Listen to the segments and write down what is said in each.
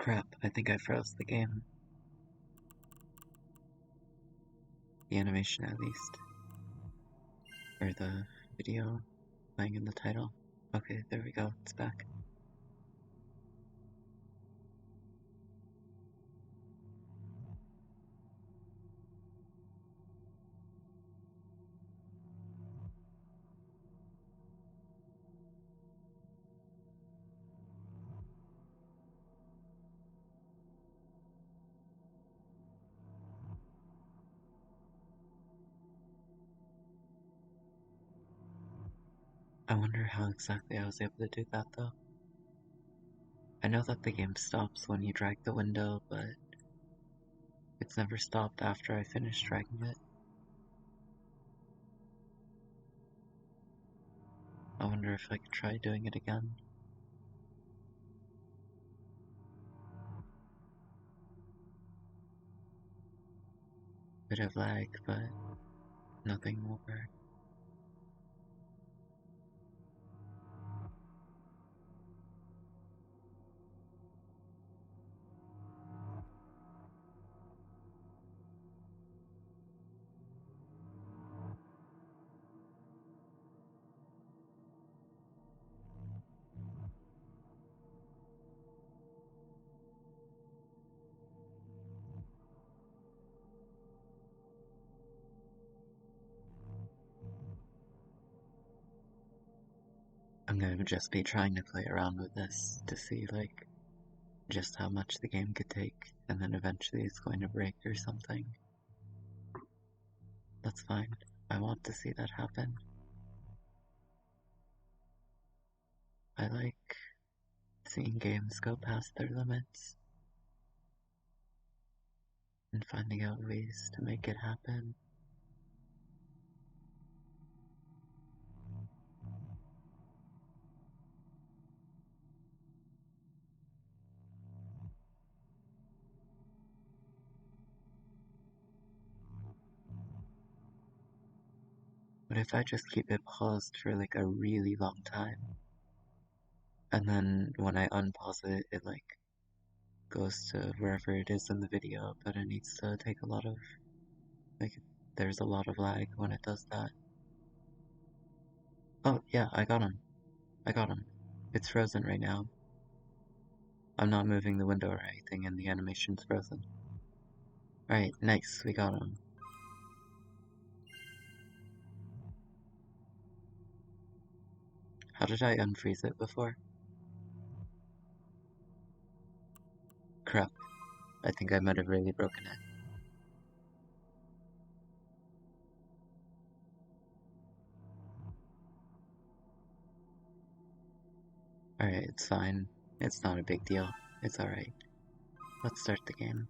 Crap, I think I froze the game. The animation at least. Or the video playing in the title. Okay, there we go, it's back. I wonder how exactly I was able to do that though. I know that the game stops when you drag the window, but it's never stopped after I finish dragging it. I wonder if I could try doing it again. Bit of lag, but nothing more. I'm gonna just be trying to play around with this to see, like, just how much the game could take, and then eventually it's going to break or something. That's fine. I want to see that happen. I like seeing games go past their limits and finding out ways to make it happen. But if I just keep it paused for like a really long time, and then when I unpause it, it like goes to wherever it is in the video, but it needs to take a lot of, like, there's a lot of lag when it does that. Oh, yeah, I got him. I got him. It's frozen right now. I'm not moving the window or anything, and the animation's frozen. Alright, nice, we got him. How did I unfreeze it before? Crap. I think I might have really broken it. Alright, it's fine. It's not a big deal. It's alright. Let's start the game.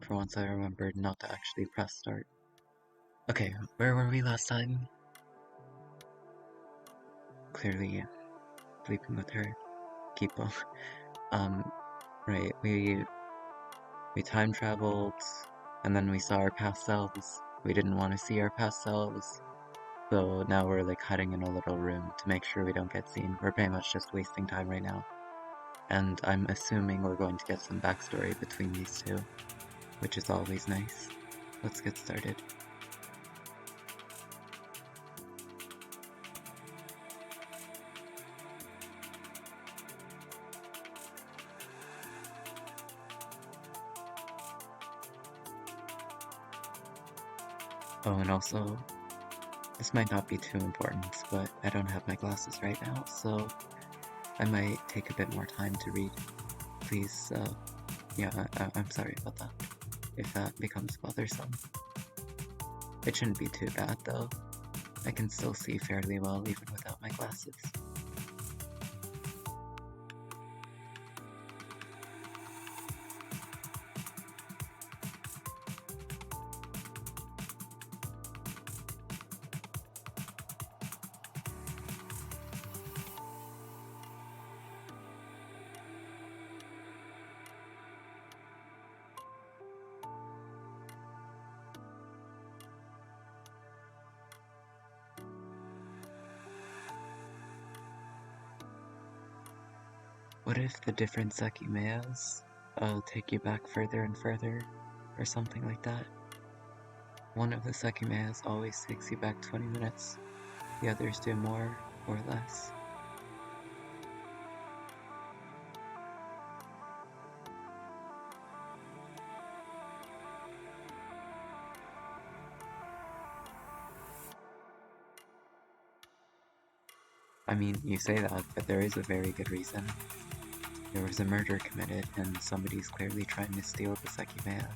For once I remembered not to actually press start. Okay, where were we last time? Clearly sleeping with her. Keep on. Right, we time traveled, and then we saw our past selves. We didn't want to see our past selves. So now we're like hiding in a little room to make sure we don't get seen. We're pretty much just wasting time right now. And I'm assuming we're going to get some backstory between these two, which is always nice. Let's get started. Oh, and also, this might not be too important, but I don't have my glasses right now, so I might take a bit more time to read. Please, yeah, I'm sorry about that, if that becomes bothersome. It shouldn't be too bad, though. I can still see fairly well even without my glasses. What if the different Sekimeyas take you back further and further, or something like that? One of the Sekimeyas always takes you back 20 minutes, the others do more or less. I mean, you say that, but there is a very good reason. There was a murder committed, and somebody's clearly trying to steal the Sekimeiya.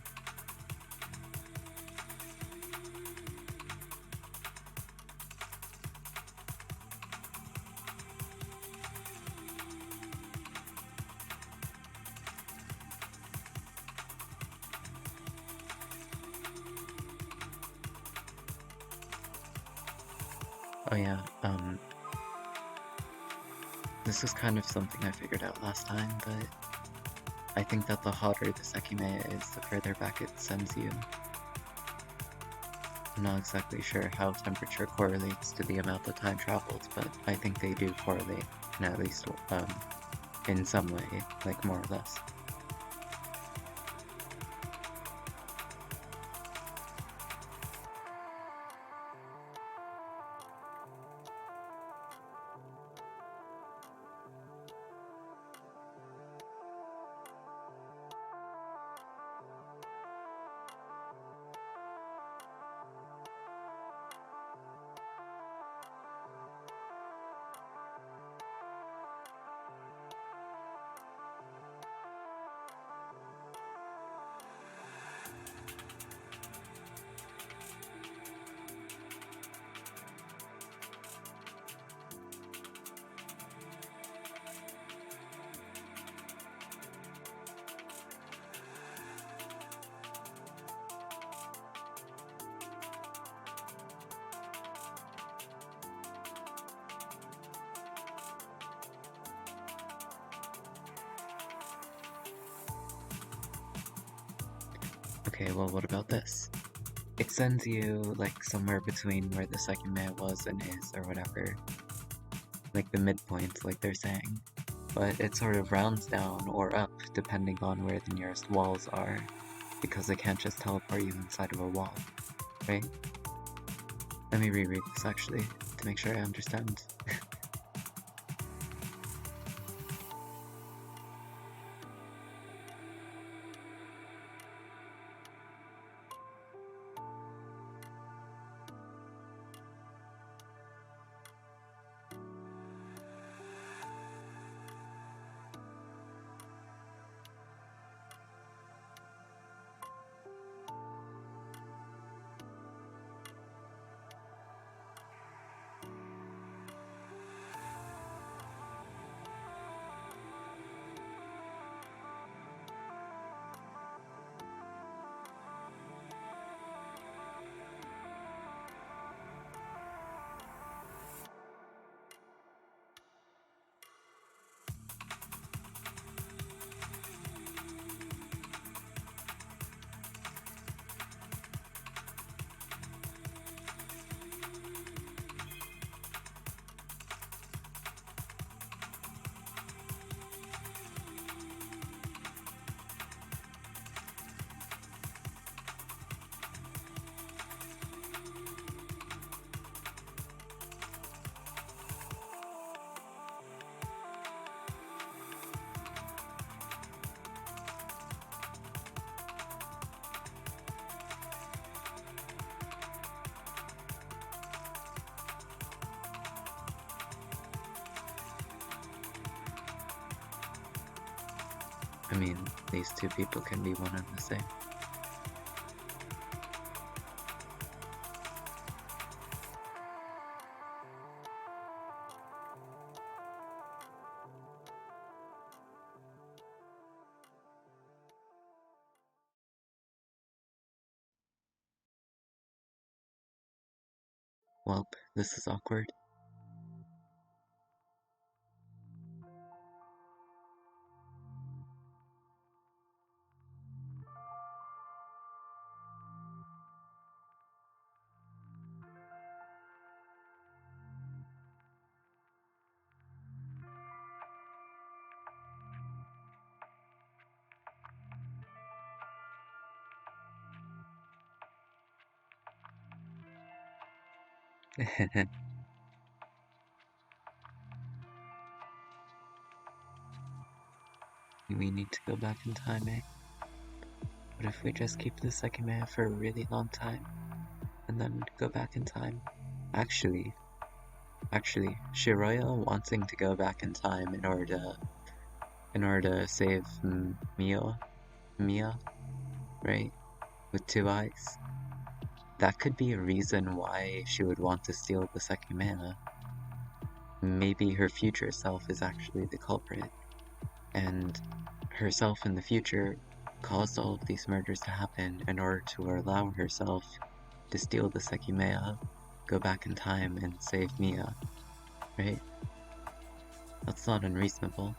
Oh yeah, this is kind of something I figured out last time, but I think that the hotter the Sekimeiya is, the further back it sends you. I'm not exactly sure how temperature correlates to the amount of time traveled, but I think they do correlate, in at least, in some way, like more or less. Okay, well, what about this? It sends you, like, somewhere between where the Sekimeiya was and is, or whatever. Like the midpoint, like they're saying. But it sort of rounds down or up depending on where the nearest walls are, because it can't just teleport you inside of a wall, right? Let me reread this actually, to make sure I understand. I mean, these two people can be one and the same. Welp, this is awkward. We need to go back in time, eh? What if we just keep the Sekimeiya for a really long time and then go back in time? Actually, Shiroya wanting to go back in time in order to save Mia, right? With two eyes. That could be a reason why she would want to steal the Sekimeiya. Maybe her future self is actually the culprit, and herself in the future caused all of these murders to happen in order to allow herself to steal the Sekimeiya, go back in time, and save Mia, right? That's not unreasonable.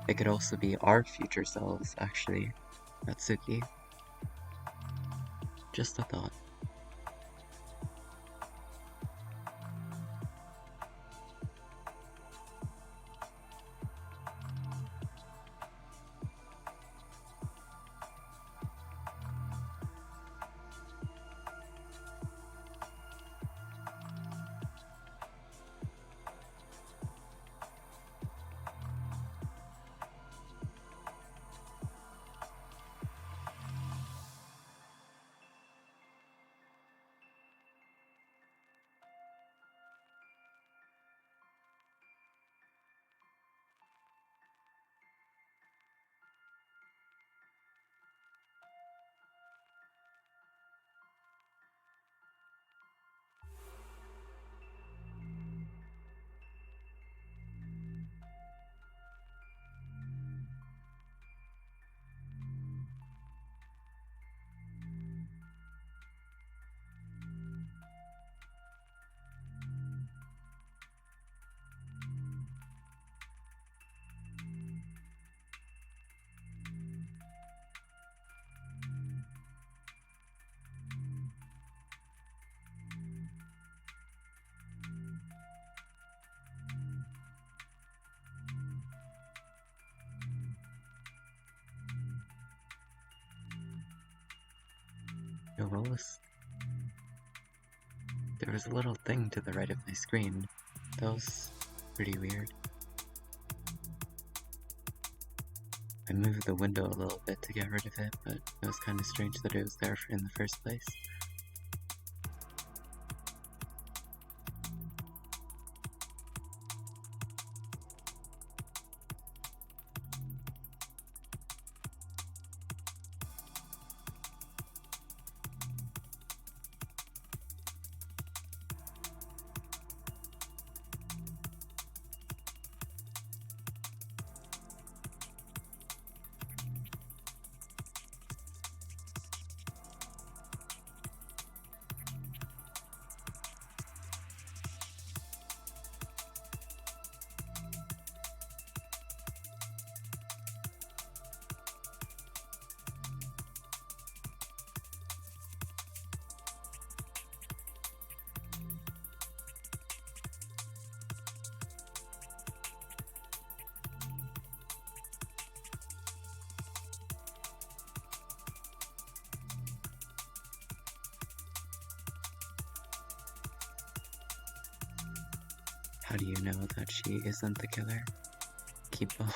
It could also be our future selves, actually, Natsuki. Just a thought. Yo, there was a little thing to the right of my screen. That was pretty weird. I moved the window a little bit to get rid of it, but it was kind of strange that it was there in the first place. How do you know that she isn't the killer? Kipo.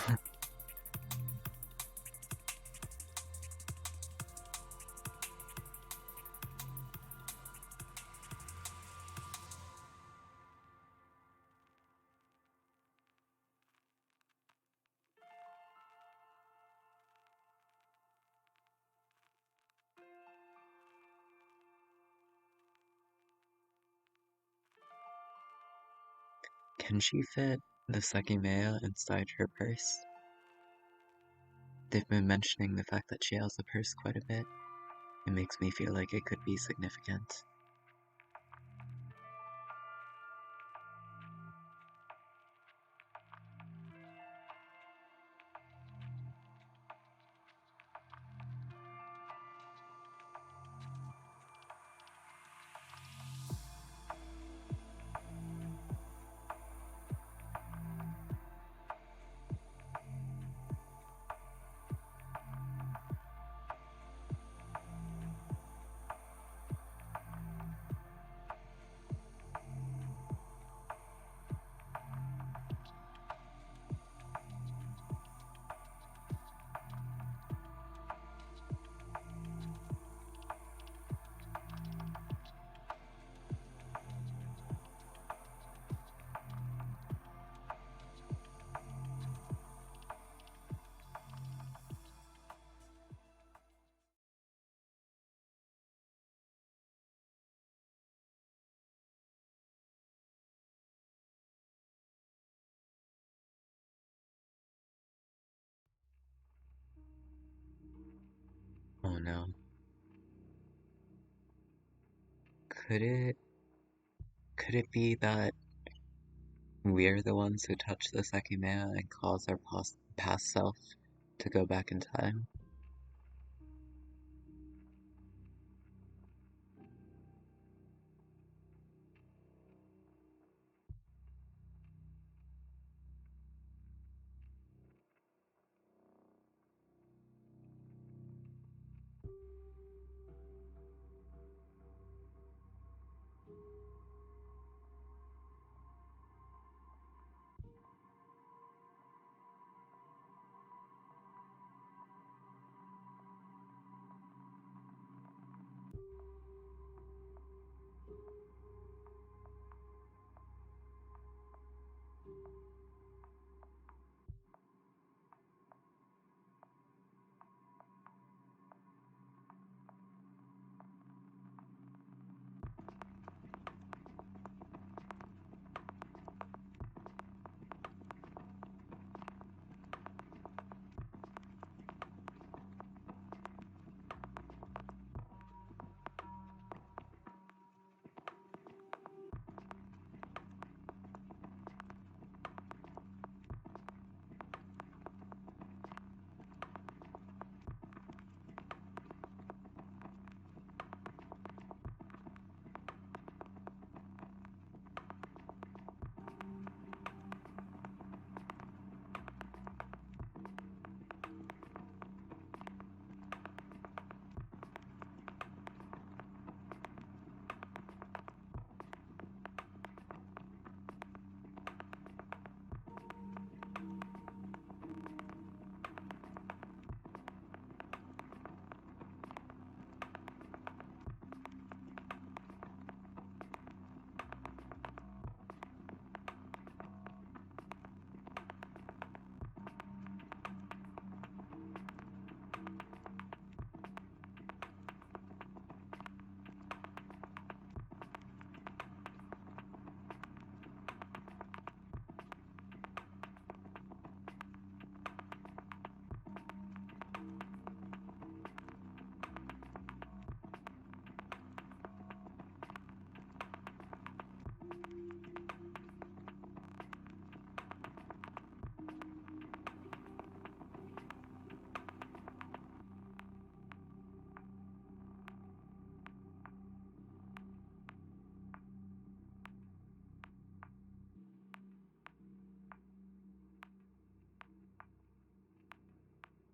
Can she fit the Sekimeiya inside her purse? They've been mentioning the fact that she has a purse quite a bit. It makes me feel like it could be significant. Oh no. Could it could it be that we're the ones who touch the Sekimeiya and cause our past self to go back in time?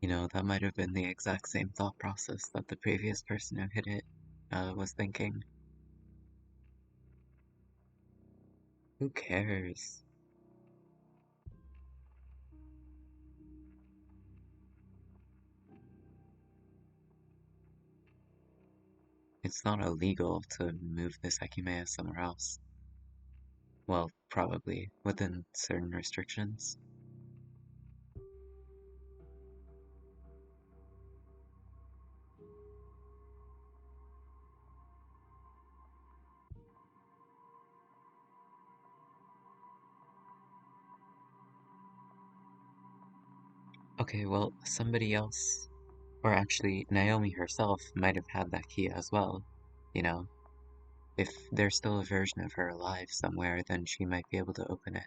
You know, that might have been the exact same thought process that the previous person who hit it was thinking. Who cares? It's not illegal to move the Sekimeiya somewhere else. Well, probably, within certain restrictions. Okay, well, somebody else, or actually Naomi herself, might have had that key as well. You know, if there's still a version of her alive somewhere, then she might be able to open it.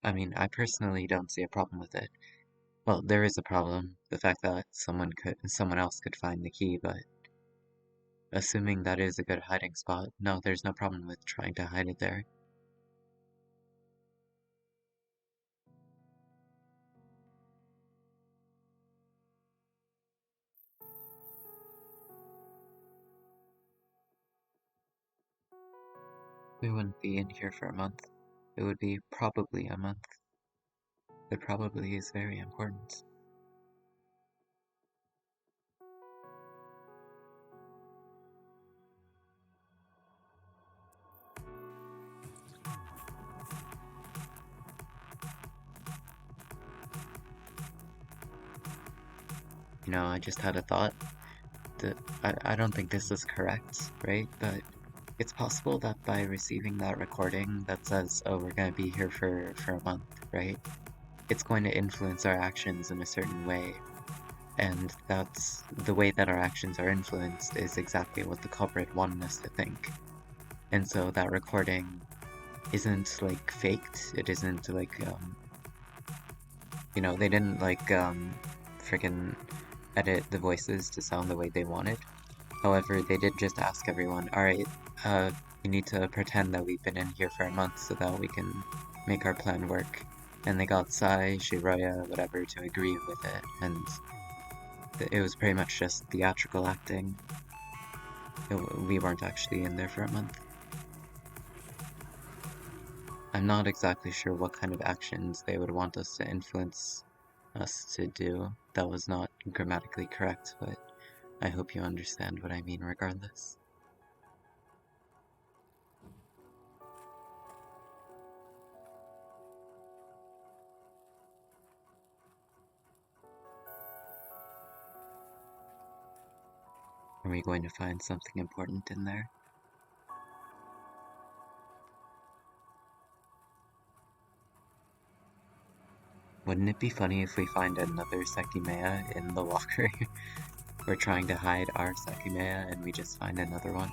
I mean, I personally don't see a problem with it. Well, there is a problem, the fact that someone else could find the key, but assuming that is a good hiding spot, no, there's no problem with trying to hide it there. We wouldn't be in here for a month. It would be probably a month. It probably is very important. You know, I just had a thought. I don't think this is correct, right? But it's possible that by receiving that recording that says, oh, we're gonna be here for a month, right? It's going to influence our actions in a certain way. And that's the way that our actions are influenced is exactly what the culprit wanted us to think. And so that recording isn't like faked. It isn't like they didn't like freaking edit the voices to sound the way they wanted. However, they did just ask everyone, alright, you need to pretend that we've been in here for a month so that we can make our plan work. And they got Sai, Shiroya, whatever, to agree with it, and it was pretty much just theatrical acting. We weren't actually in there for a month. I'm not exactly sure what kind of actions they would want us to influence us to do. That was not grammatically correct, but I hope you understand what I mean regardless. Are we going to find something important in there? Wouldn't it be funny if we find another Sekimeiya in the locker? We're trying to hide our Sekimeiya and we just find another one.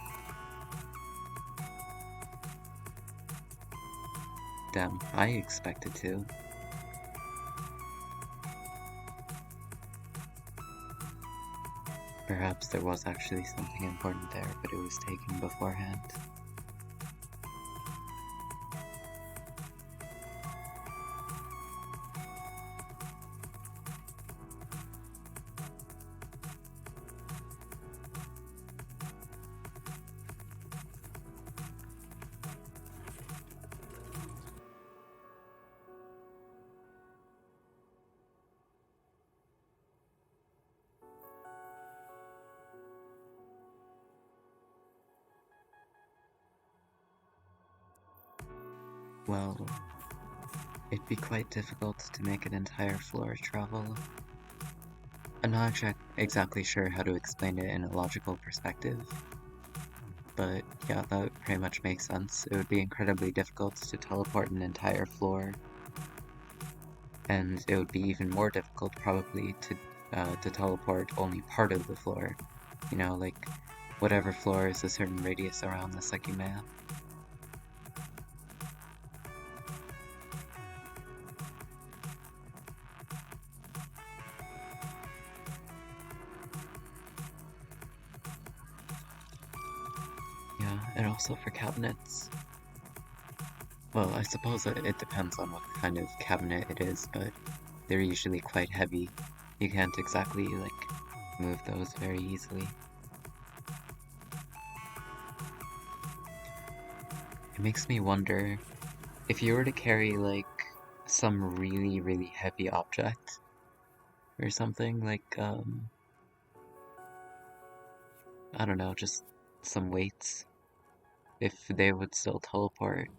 Damn, I expected to. Perhaps there was actually something important there, but it was taken beforehand. Well, it'd be quite difficult to make an entire floor travel. I'm not exactly sure how to explain it in a logical perspective, but yeah, that pretty much makes sense. It would be incredibly difficult to teleport an entire floor, and it would be even more difficult probably to teleport only part of the floor. You know, like whatever floor is a certain radius around the Sekimeiya. Yeah, and also for cabinets. Well, I suppose it depends on what kind of cabinet it is, but they're usually quite heavy. You can't exactly, like, move those very easily. It makes me wonder, if you were to carry, like, some really, really heavy object, or something, like, I don't know, just some weights, if they would still teleport,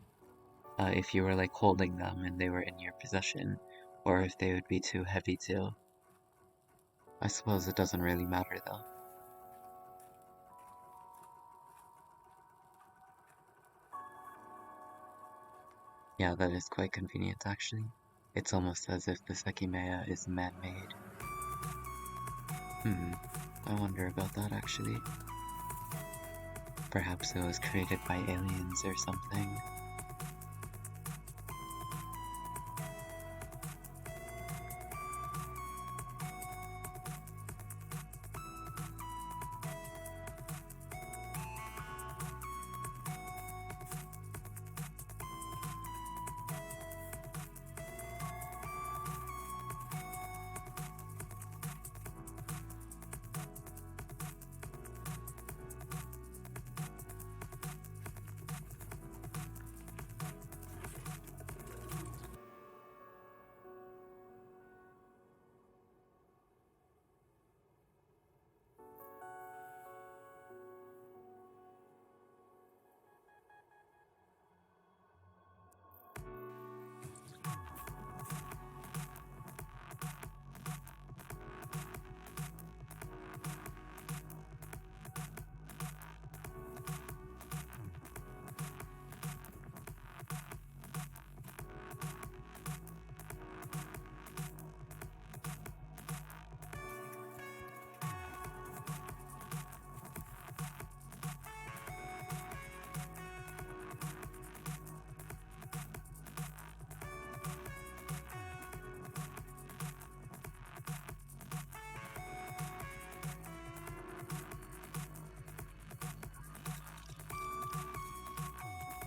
if you were, like, holding them and they were in your possession, or if they would be too heavy to. I suppose it doesn't really matter, though. Yeah, that is quite convenient, actually. It's almost as if the Sekimeiya is man-made. I wonder about that, actually. Perhaps it was created by aliens or something.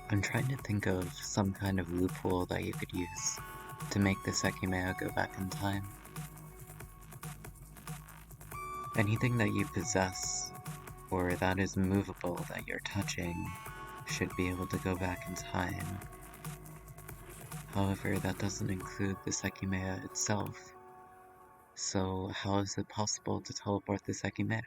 I'm trying to think of some kind of loophole that you could use to make the Sekimeiya go back in time. Anything that you possess, or that is movable that you're touching, should be able to go back in time. However, that doesn't include the Sekimeiya itself. So how is it possible to teleport the Sekimeiya?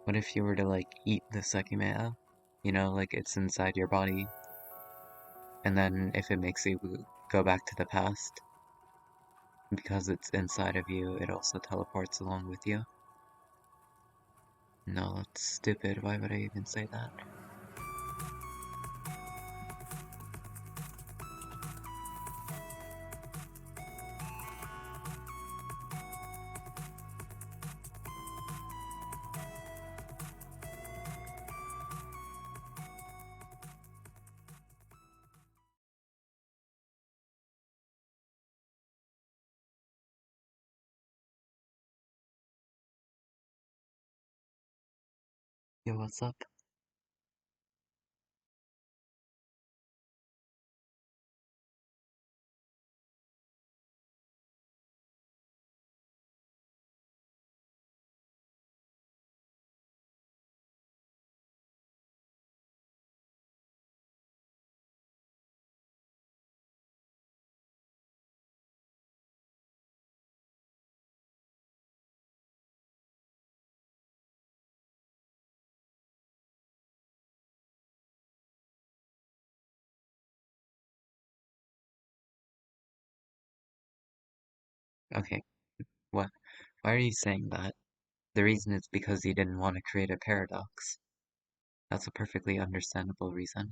What if you were to like eat the Sekimeiya? You know, like it's inside your body, and then if it makes you go back to the past, because it's inside of you, it also teleports along with you? No, that's stupid. Why would I even say that? Yo, what's up? Okay, what? Why are you saying that? The reason is because you didn't want to create a paradox. That's a perfectly understandable reason.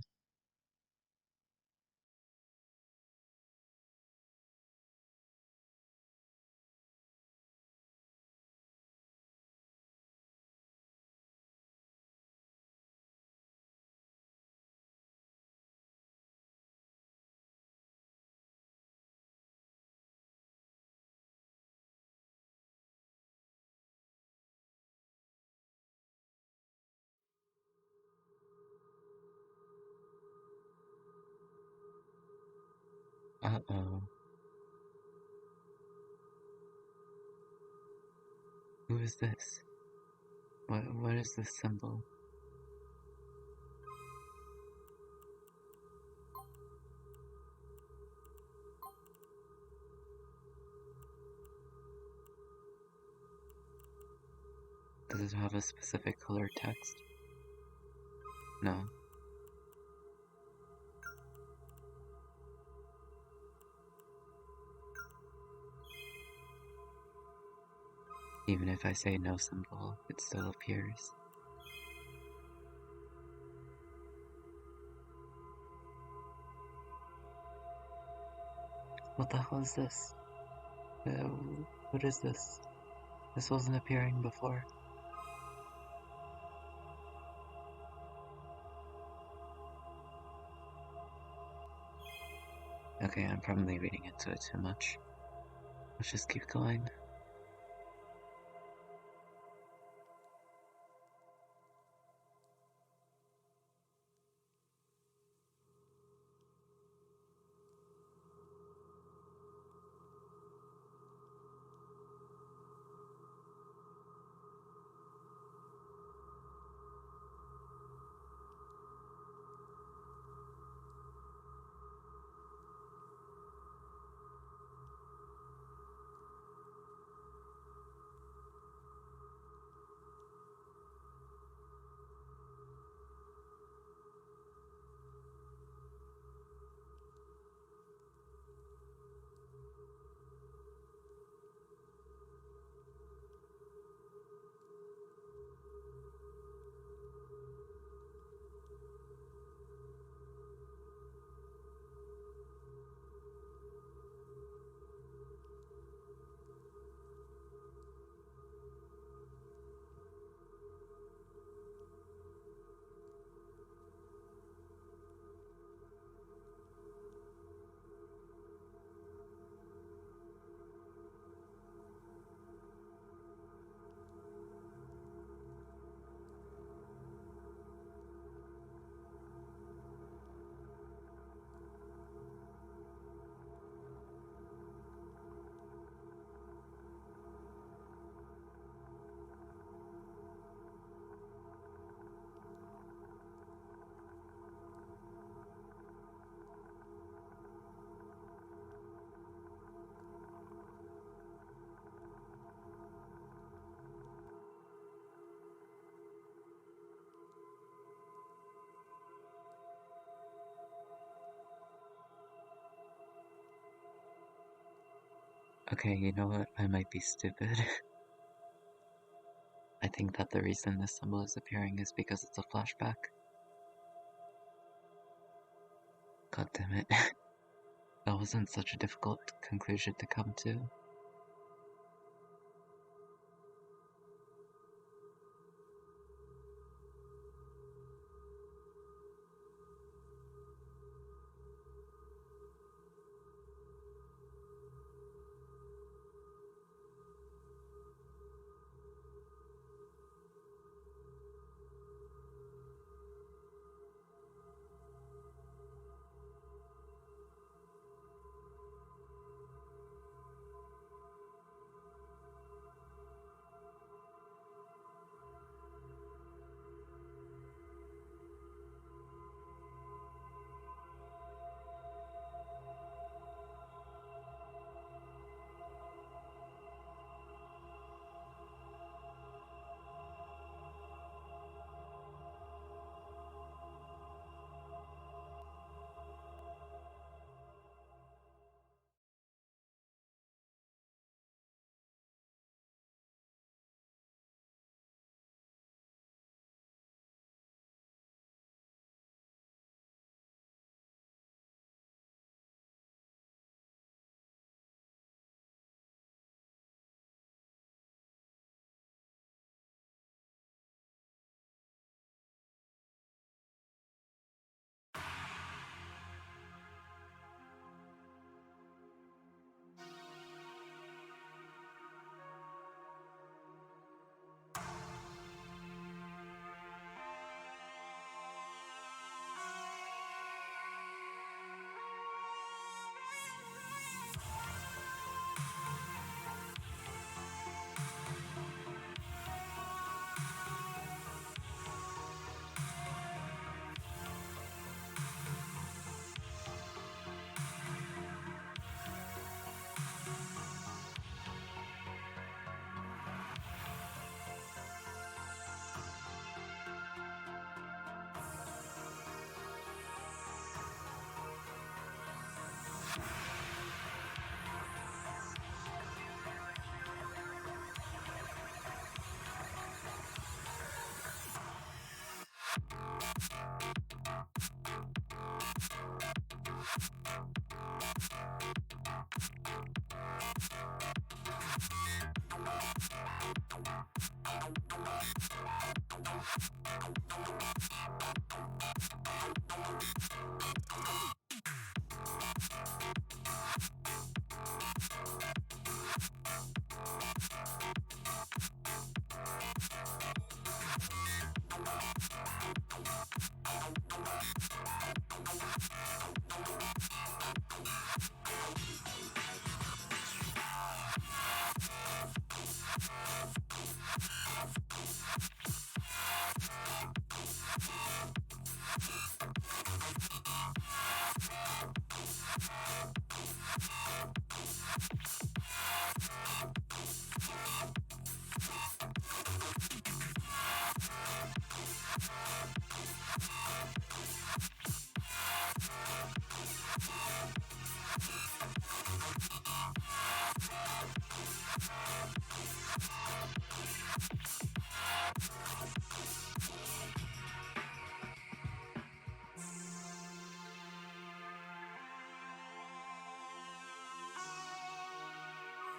Uh-oh. Who is this? What is this symbol? Does it have a specific color text? No. Even if I say no symbol, it still appears. What the hell is this? Uh, what is this? This wasn't appearing before. Okay, I'm probably reading into it too much. Let's just keep going. Okay, you know what? I might be stupid. I think that the reason this symbol is appearing is because it's a flashback. God damn it. That wasn't such a difficult conclusion to come to.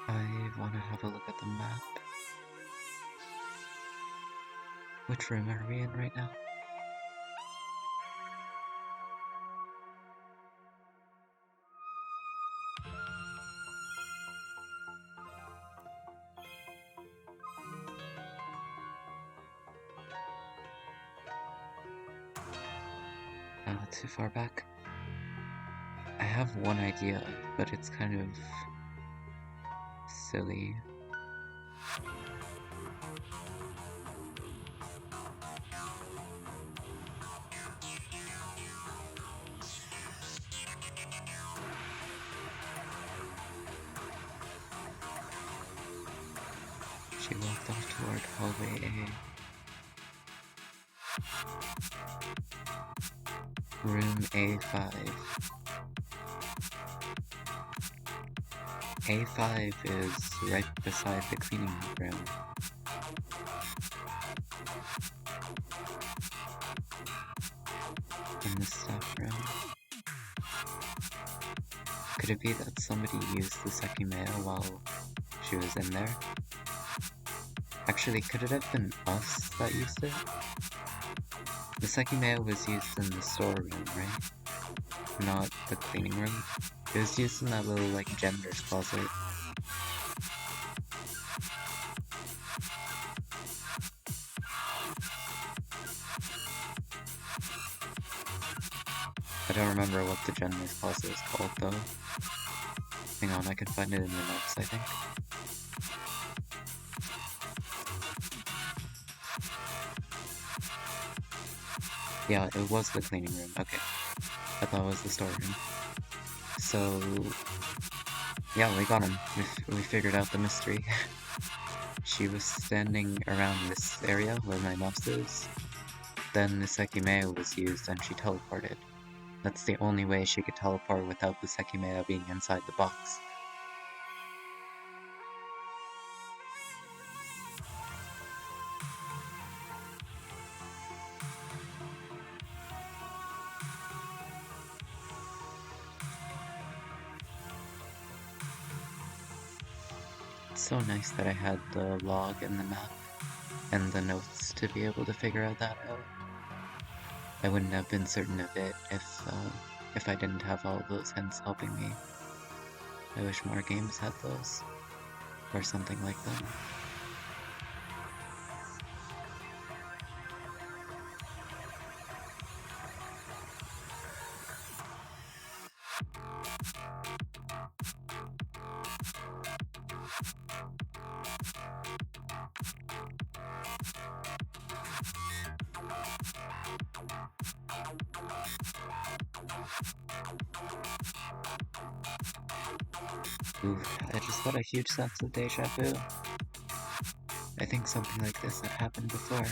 I want to have a look at the map. Which room are we in right now? Too far back? I have one idea, but it's kind of silly. She walked off toward hallway A. Room A5. A5 is right beside the cleaning room in the staff room. Could it be that somebody used the Sekimeiya while she was in there? Actually, could it have been us that used it? The Sekimeiya was used in the storeroom, right? Not the cleaning room. It was used in that little, like, gender's closet. I don't remember what the gender's closet is called, though. Hang on, I can find it in the notes, I think. Yeah, it was the cleaning room. Okay. I thought it was the storeroom. So, yeah, we got him. We figured out the mystery. She was standing around this area where my mouse is. Then the Sekimeiya was used and she teleported. That's the only way she could teleport without the Sekimeiya being inside the box. It's so nice that I had the log and the map and the notes to be able to figure out that out. I wouldn't have been certain of it if I didn't have all those hints helping me. I wish more games had those, or something like that. Oof, I just got a huge sense of deja vu. I think something like this had happened before.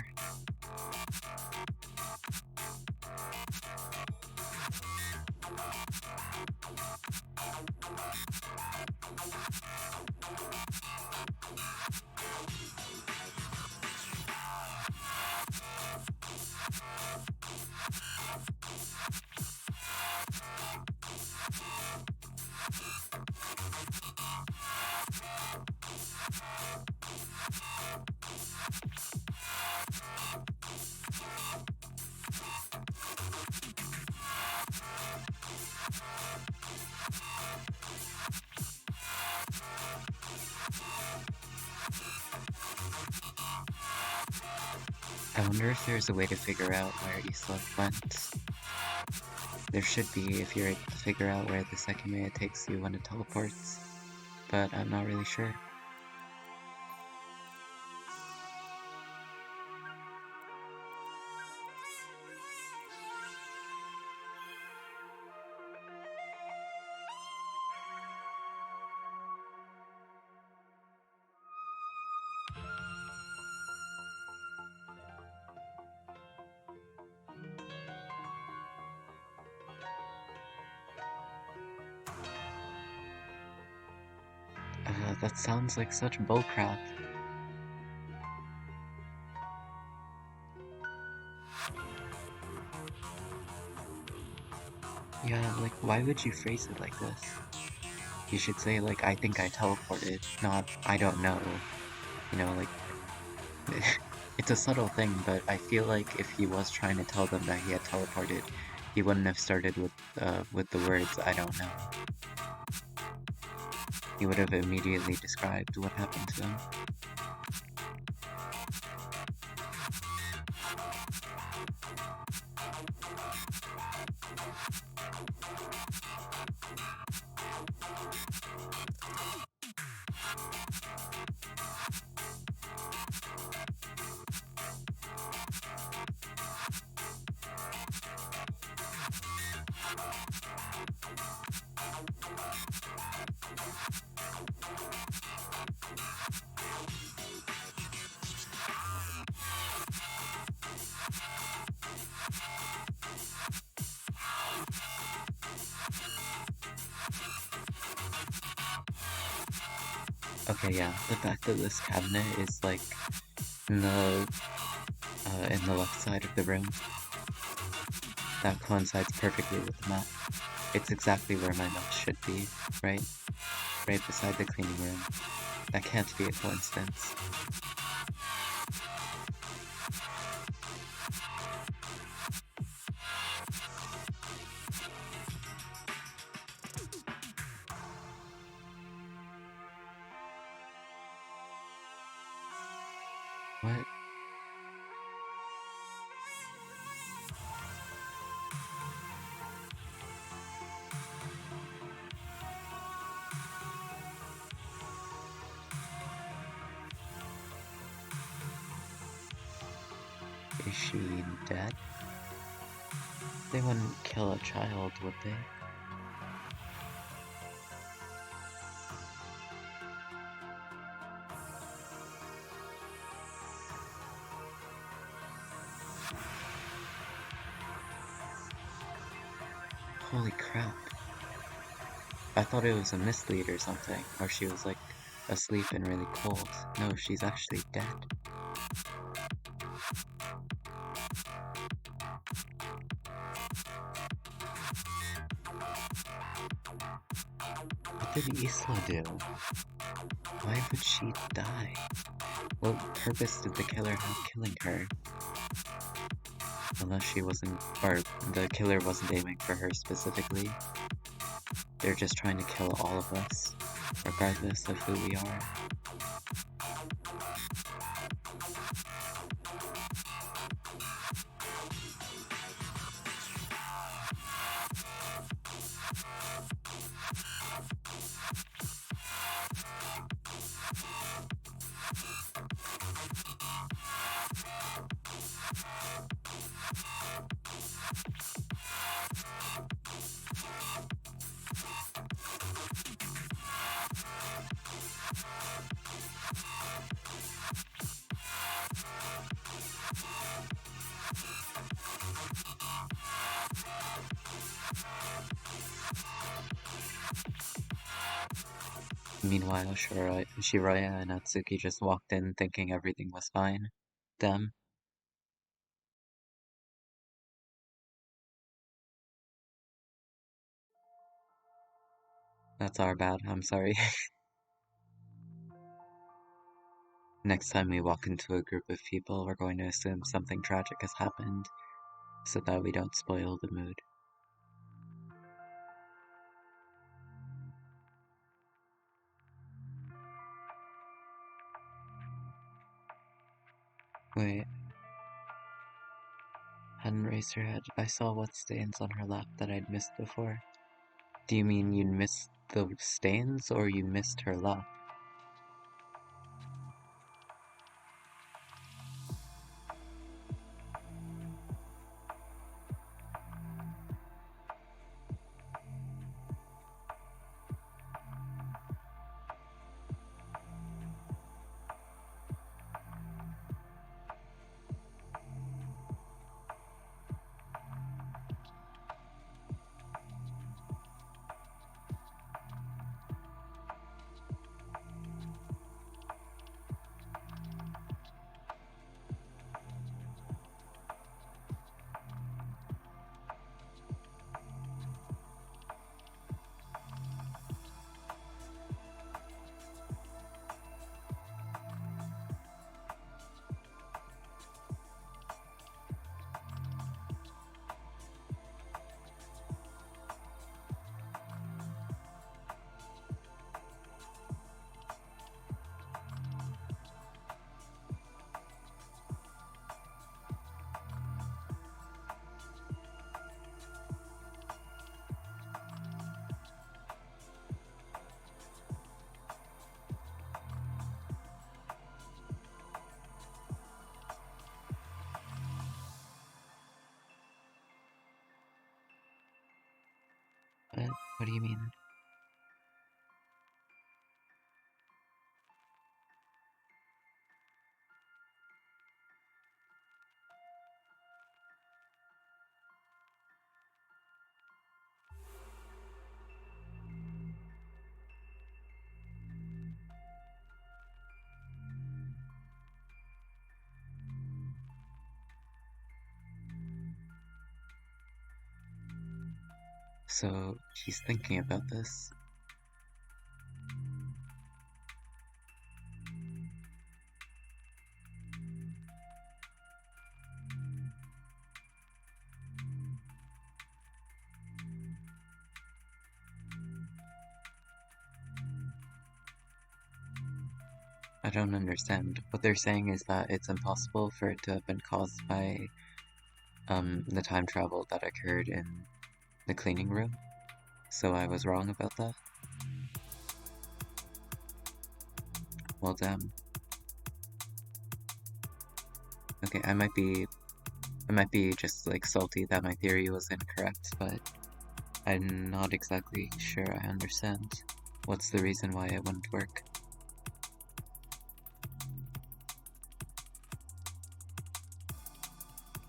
I wonder if there's a way to figure out where Isla went. There should be if you're able to figure out where the Sekimeiya takes you when it teleports, but I'm not really sure. That sounds like such bullcrap. Yeah, like, why would you phrase it like this? You should say, like, I think I teleported, not, I don't know. You know, like, it's a subtle thing, but I feel like if he was trying to tell them that he had teleported, he wouldn't have started with the words, I don't know. He would have immediately described what happened to him. Okay, yeah, the fact that this cabinet is like in the left side of the room, that coincides perfectly with the map. It's exactly where my mouse should be, right? Right beside the cleaning room. That can't be a coincidence. What? Is she dead? They wouldn't kill a child, would they? Holy crap. I thought it was a mislead or something, or she was like asleep and really cold. No, she's actually dead. What did Isla do? Why would she die? What purpose did the killer have killing her? Unless she wasn't, or the killer wasn't aiming for her specifically. They're just trying to kill all of us, regardless of who we are. Meanwhile, Shiroya and Natsuki just walked in thinking everything was fine. Them? That's our bad, I'm sorry. Next time we walk into a group of people, we're going to assume something tragic has happened, so that we don't spoil the mood. Wait, hadn't raised her head. I saw what stains on her lap that I'd missed before. Do you mean you missed the stains, or you missed her lap? What do you mean? So he's thinking about this. I don't understand. What they're saying is that it's impossible for it to have been caused by the time travel that occurred in the cleaning room. So I was wrong about that. Well, damn. Okay, I might be just like salty that my theory was incorrect, but I'm not exactly sure I understand. What's the reason why it wouldn't work?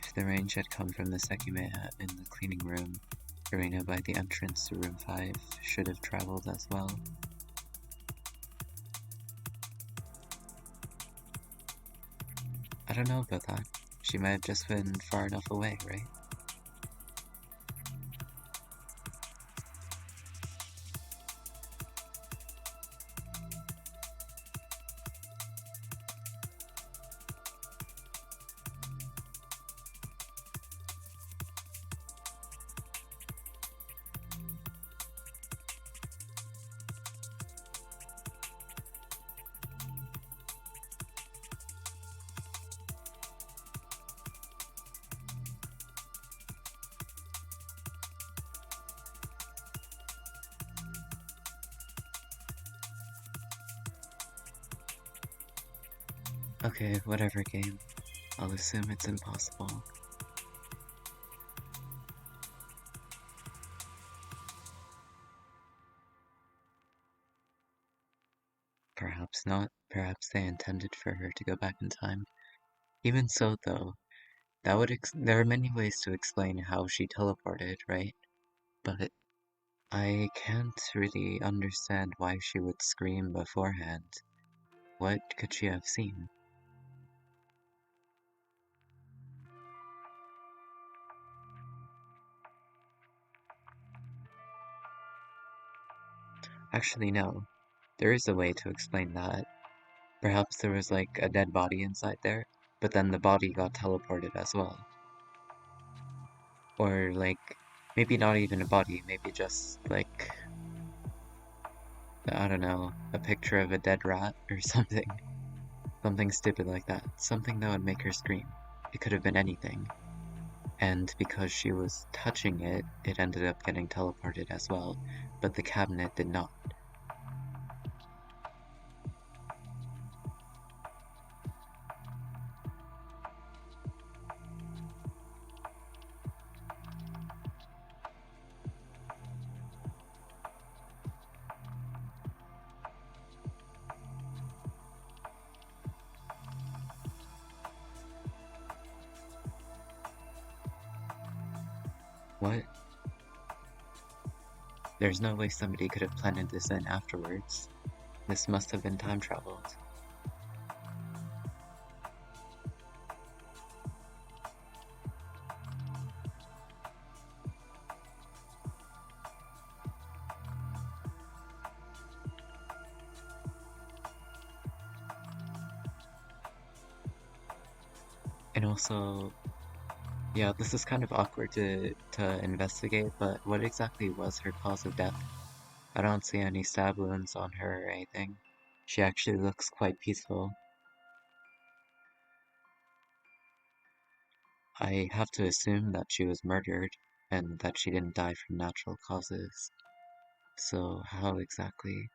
If the range had come from the Sekimeiya in the cleaning room, Irina by the entrance to room 5 should have traveled as well. I don't know about that. She might have just been far enough away, right? Okay, whatever game. I'll assume it's impossible. Perhaps not. Perhaps they intended for her to go back in time. Even so, though, there are many ways to explain how she teleported, right? But I can't really understand why she would scream beforehand. What could she have seen? Actually, no. There is a way to explain that. Perhaps there was like a dead body inside there, but then the body got teleported as well. Or like, maybe not even a body, maybe just like, I don't know, a picture of a dead rat or something. Something stupid like that. Something that would make her scream. It could have been anything. And because she was touching it, it ended up getting teleported as well, but the cabinet did not. What? There's no way somebody could have planted this in afterwards. This must have been time traveled. And also, yeah, this is kind of awkward to investigate, but what exactly was her cause of death? I don't see any stab wounds on her or anything. She actually looks quite peaceful. I have to assume that she was murdered and that she didn't die from natural causes. So, how exactly?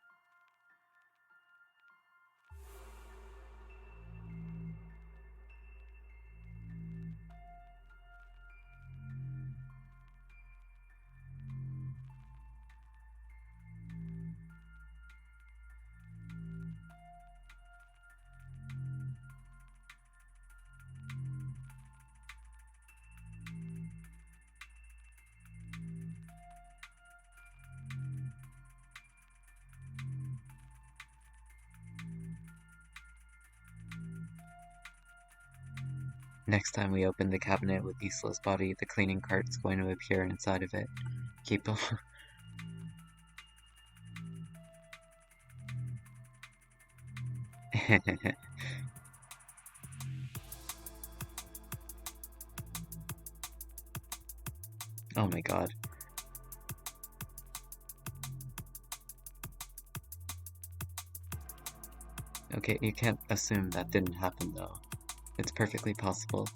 Next time we open the cabinet with Isla's body, the cleaning cart's going to appear inside of it. Keep on. Oh my god. Okay, you can't assume that didn't happen though. It's perfectly possible.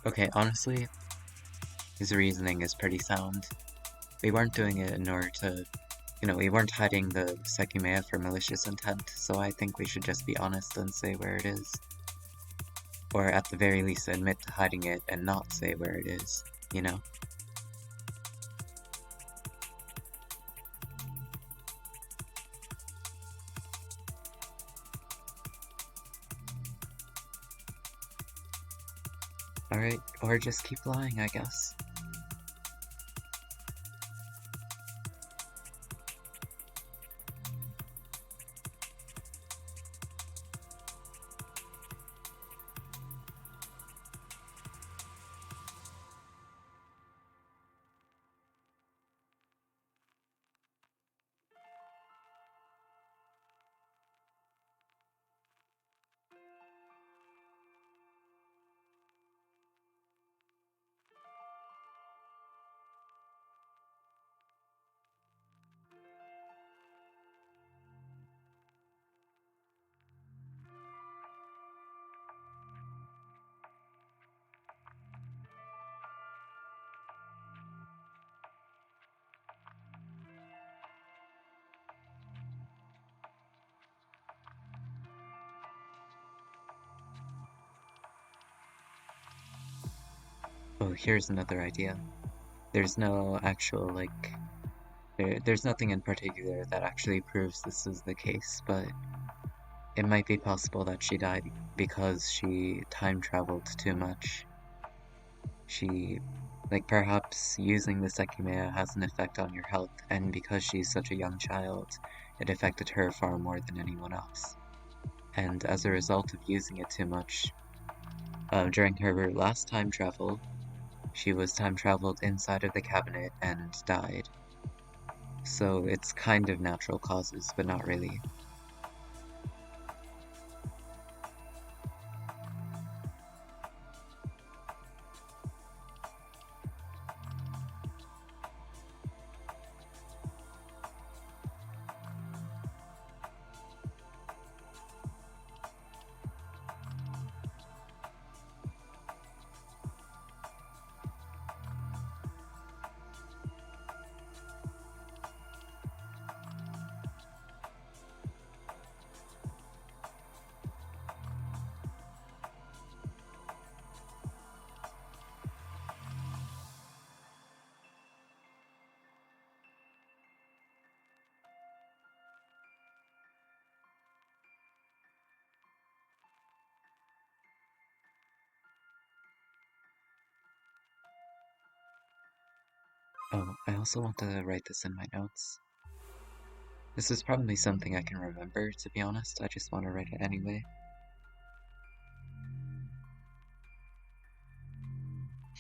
Okay, honestly, his reasoning is pretty sound. We weren't doing it in order to, we weren't hiding the Sekimeiya for malicious intent, so I think we should just be honest and say where it is. Or at the very least admit to hiding it and not say where it is, you know? Alright, or just keep lying, I guess. Oh, here's another idea. There's no actual, there's nothing in particular that actually proves this is the case, but it might be possible that she died because she time traveled too much. She, perhaps using the Sekimeiya has an effect on your health, and because she's such a young child, it affected her far more than anyone else. And as a result of using it too much, during her last time travel, she was time traveled inside of the cabinet and died. So it's kind of natural causes, but not really. Oh, I also want to write this in my notes. This is probably something I can remember, to be honest. I just want to write it anyway.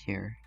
Here.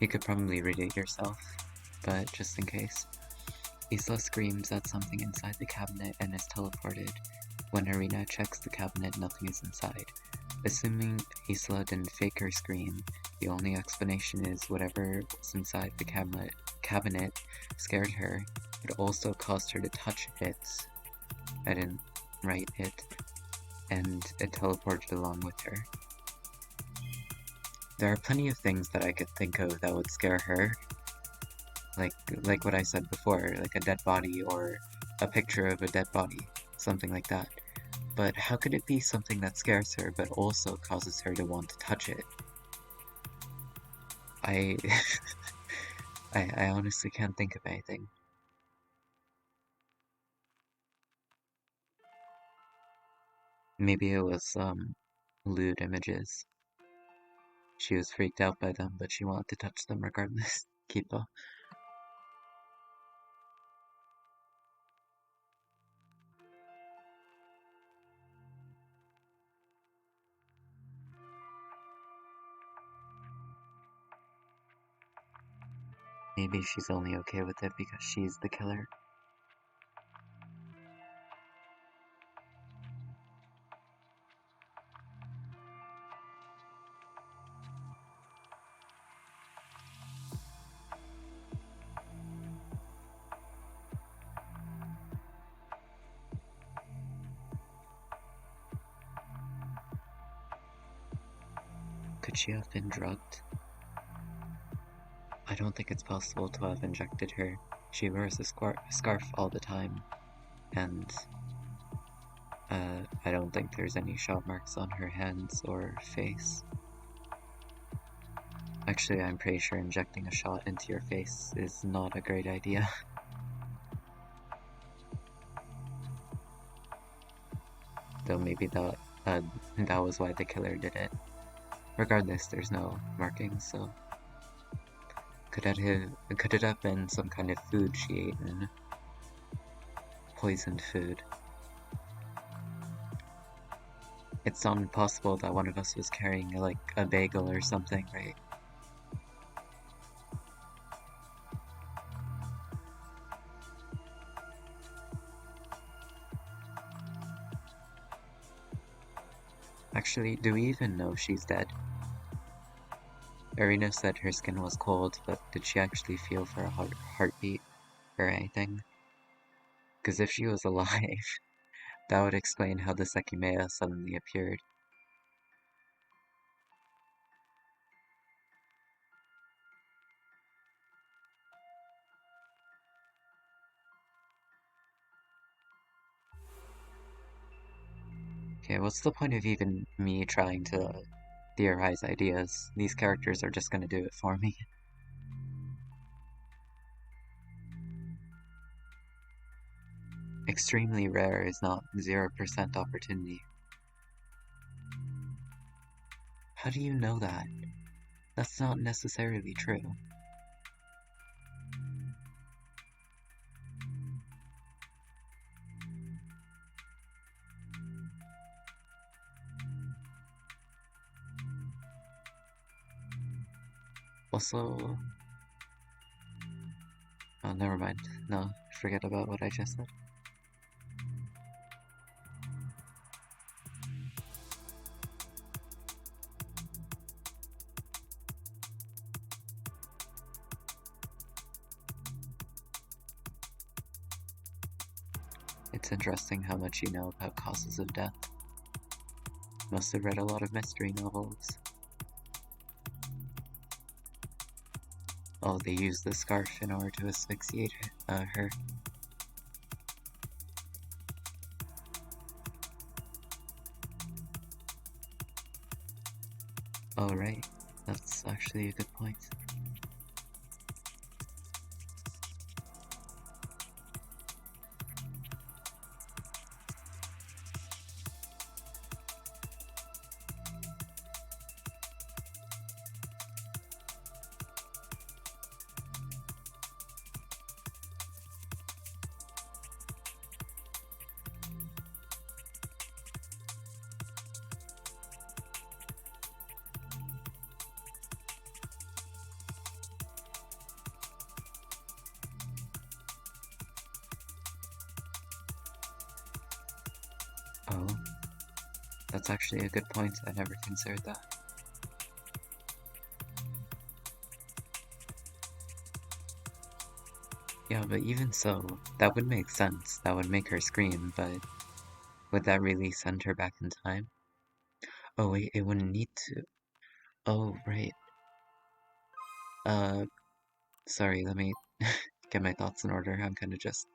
You could probably read it yourself, but just in case. Isla screams at something inside the cabinet and is teleported. When Irina checks the cabinet, nothing is inside. Assuming Isla didn't fake her scream, the only explanation is whatever was inside the cabinet scared her. It also caused her to touch it. I didn't write it. And it teleported along with her. There are plenty of things that I could think of that would scare her. Like what I said before, like a dead body or a picture of a dead body, something like that. But how could it be something that scares her but also causes her to want to touch it? I I honestly can't think of anything. Maybe it was lewd images. She was freaked out by them, but she wanted to touch them regardless. Kipo. Maybe she's only okay with it because she's the killer. Could she have been drugged? I don't think it's possible to have injected her. She wears a scarf all the time, and I don't think there's any shot marks on her hands or face. Actually, I'm pretty sure injecting a shot into your face is not a great idea. Though maybe that was why the killer did it. Regardless, there's no markings, so could it have been some kind of food she ate in? Poisoned food. It's not impossible that one of us was carrying like a bagel or something, right? Actually, do we even know she's dead? Irina said her skin was cold, but did she actually feel for a heartbeat or anything? Because if she was alive, that would explain how the Sekimeiya suddenly appeared. Okay, what's the point of even me trying to theorize ideas? These characters are just gonna do it for me. Extremely rare is not 0% opportunity. How do you know that? That's not necessarily true. Also... Oh, never mind. No, forget about what I just said. It's interesting how much you know about causes of death. Must have read a lot of mystery novels. Oh, they used the scarf in order to asphyxiate her. Oh, right. That's actually a good point. Oh, that's actually a good point. I never considered that. Yeah, but even so, that would make sense. That would make her scream, but would that really send her back in time? Oh wait, it wouldn't need to. Oh, right. Uh, sorry, let me get my thoughts in order. I'm kind of just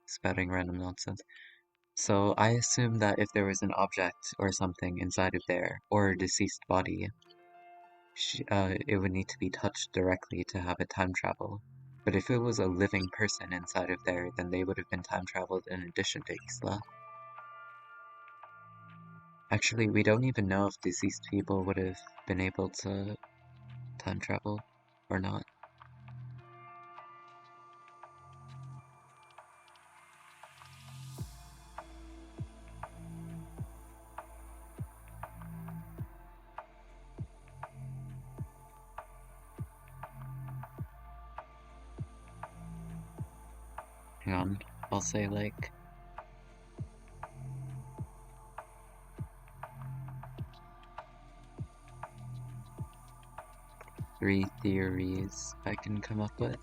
spouting random nonsense. So I assume that if there was an object or something inside of there, or a deceased body, it would need to be touched directly to have it time travel. But if it was a living person inside of there, then they would have been time traveled in addition to Isla. Actually, we don't even know if deceased people would have been able to time travel or not. Hang on, I'll say like three theories I can come up with.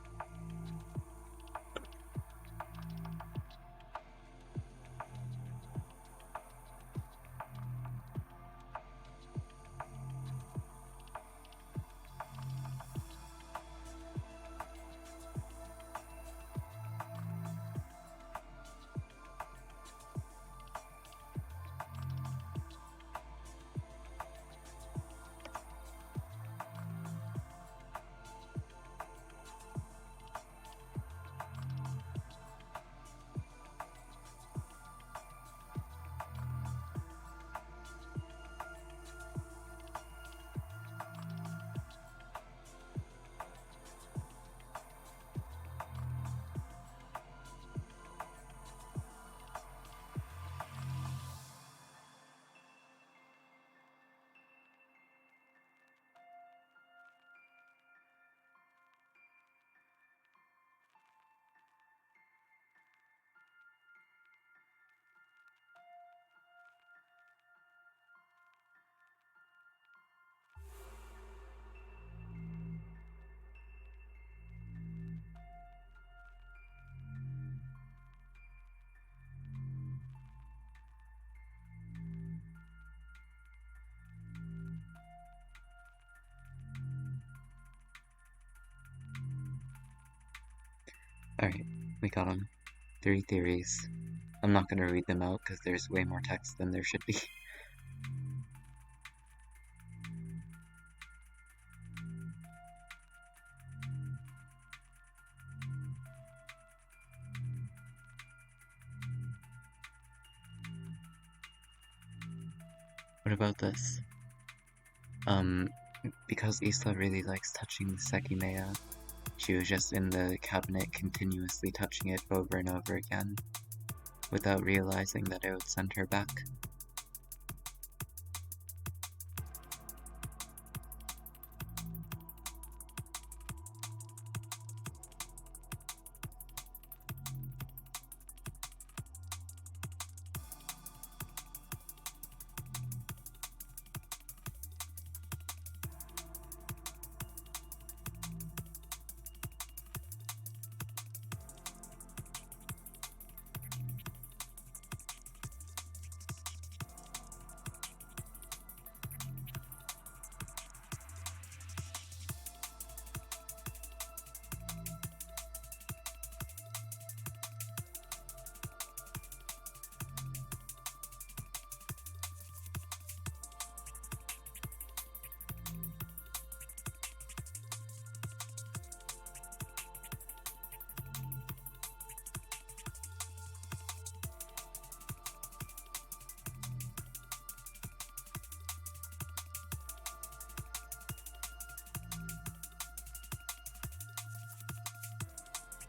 Alright, we got them. Three theories. I'm not gonna read them out because there's way more text than there should be. What about this? Um, because Isla really likes touching the Sekimeiya, she was just in the cabinet continuously touching it over and over again, without realizing that it would send her back.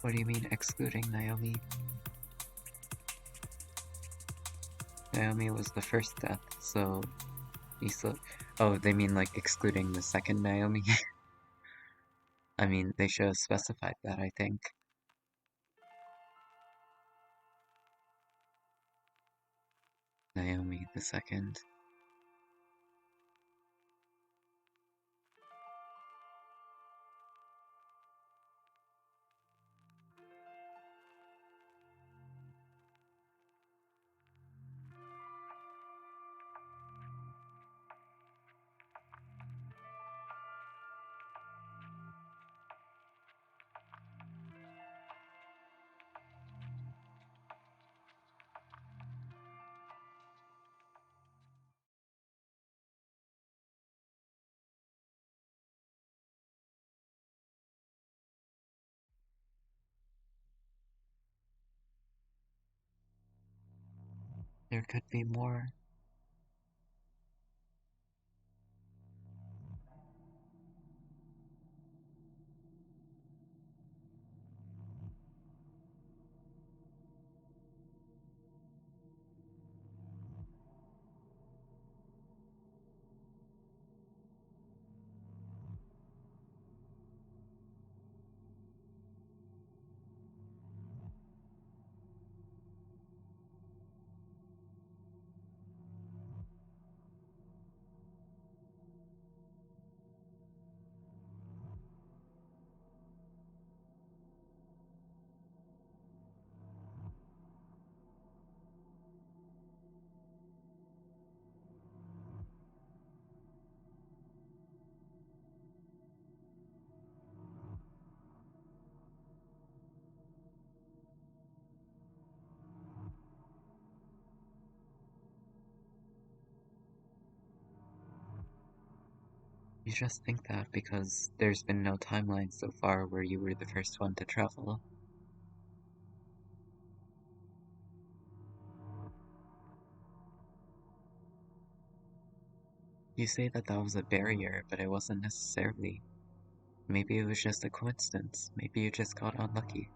What do you mean excluding Naomi? Naomi was the first death, so Isla... Oh, they mean like excluding the second Naomi? I mean, they should have specified that, I think. Naomi the second. There could be more. You just think that because there's been no timeline so far where you were the first one to travel. You say that that was a barrier, but it wasn't necessarily. Maybe it was just a coincidence. Maybe you just got unlucky.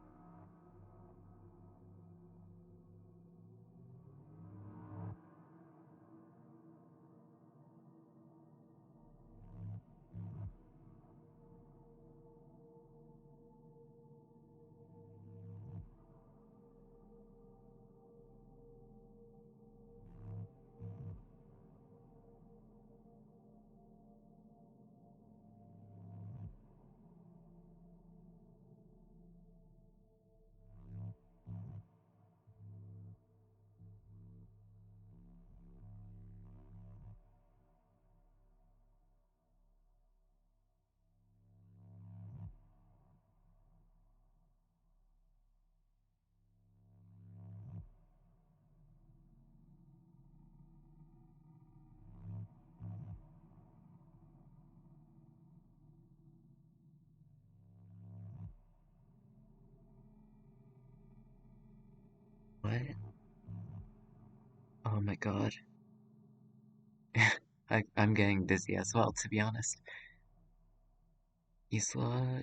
What? Oh my god. I'm getting dizzy as well, to be honest. Isla.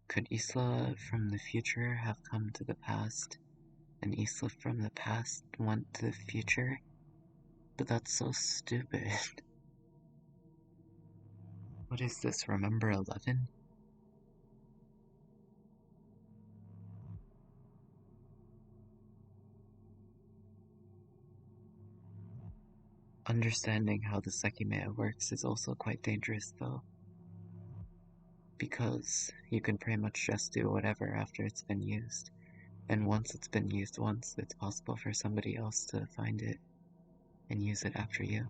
Could Isla from the future have come to the past, and Isla from the past went to the future? But that's so stupid. What is this, remember 11? Understanding how the Sekimeiya works is also quite dangerous, though, because you can pretty much just do whatever after it's been used. And once it's been used once, it's possible for somebody else to find it and use it after you.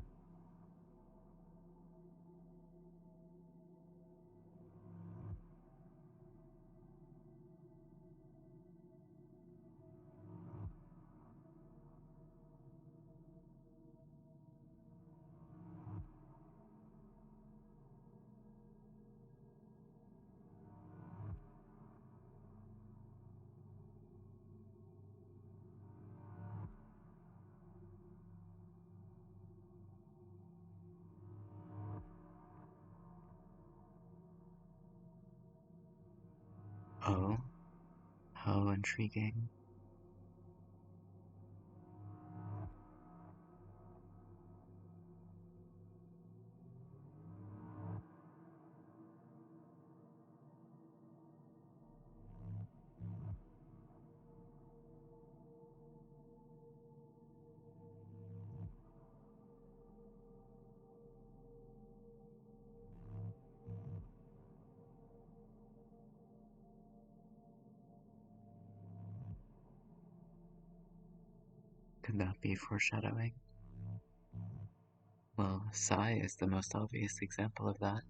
Oh, how intriguing. Could that be foreshadowing? Well, Sai is the most obvious example of that.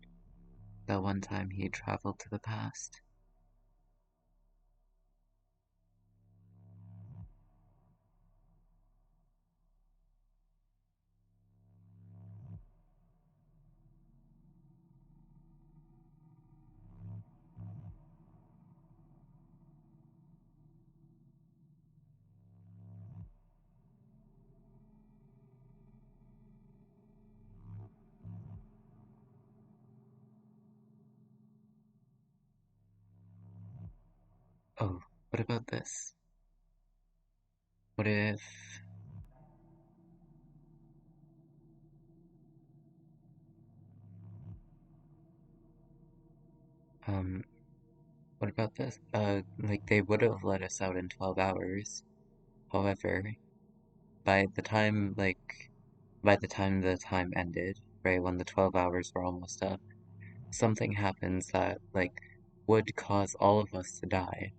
That one time he traveled to the past. Oh, what about this? What if, um, what about this? Like they would have let us out in 12 hours. However, by the time, like, by the time the time ended, right, when the 12 hours were almost up, something happens that, like, would cause all of us to die.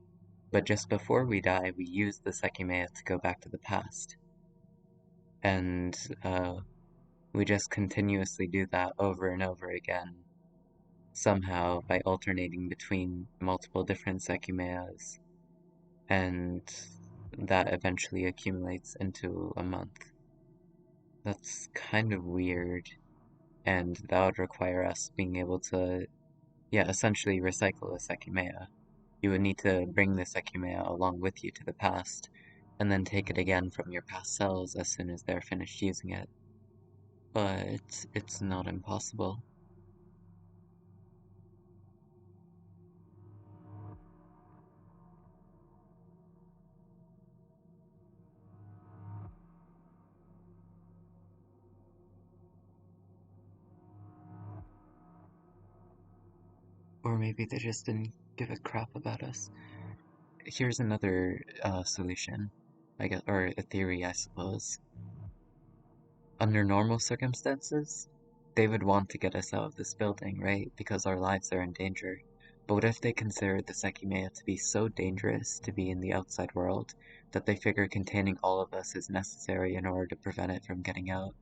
But just before we die, we use the Sekimeiya to go back to the past. And, we just continuously do that over and over again, somehow by alternating between multiple different Sekimeyas, and that eventually accumulates into a month. That's kind of weird, and that would require us being able to, yeah, essentially recycle a Sekimeiya. You would need to bring the Sekimeiya along with you to the past, and then take it again from your past selves as soon as they're finished using it. But it's not impossible. Or maybe they just didn't give a crap about us. Here's another solution, I guess, or a theory, I suppose. Under normal circumstances, they would want to get us out of this building, right? Because our lives are in danger. But what if they consider the Sekimeiya to be so dangerous to be in the outside world that they figure containing all of us is necessary in order to prevent it from getting out?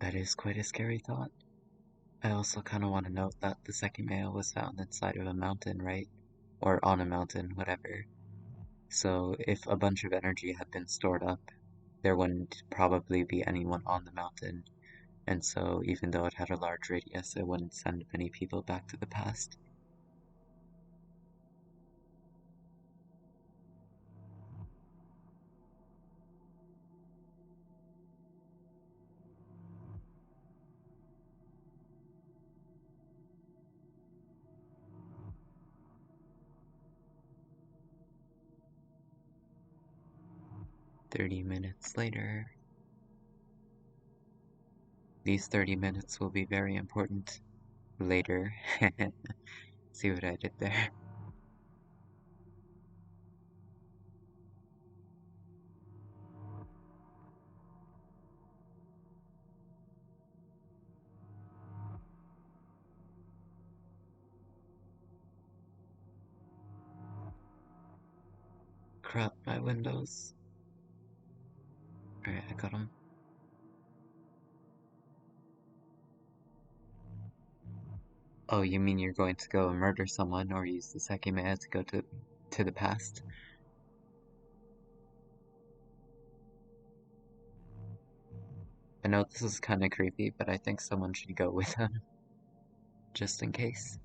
'That is quite a scary thought. I also kind of want to note that the Sekimeiya was found inside of a mountain, right? Or on a mountain, whatever. So if a bunch of energy had been stored up, there wouldn't probably be anyone on the mountain, and so even though it had a large radius, it wouldn't send many people back to the past. 30 minutes later. These 30 minutes will be very important later. See what I did there? Crap, my windows. Alright, I got them. Oh, you mean you're going to go and murder someone or use the Sekimeiya to go to the past? I know this is kind of creepy, but I think someone should go with him, just in case.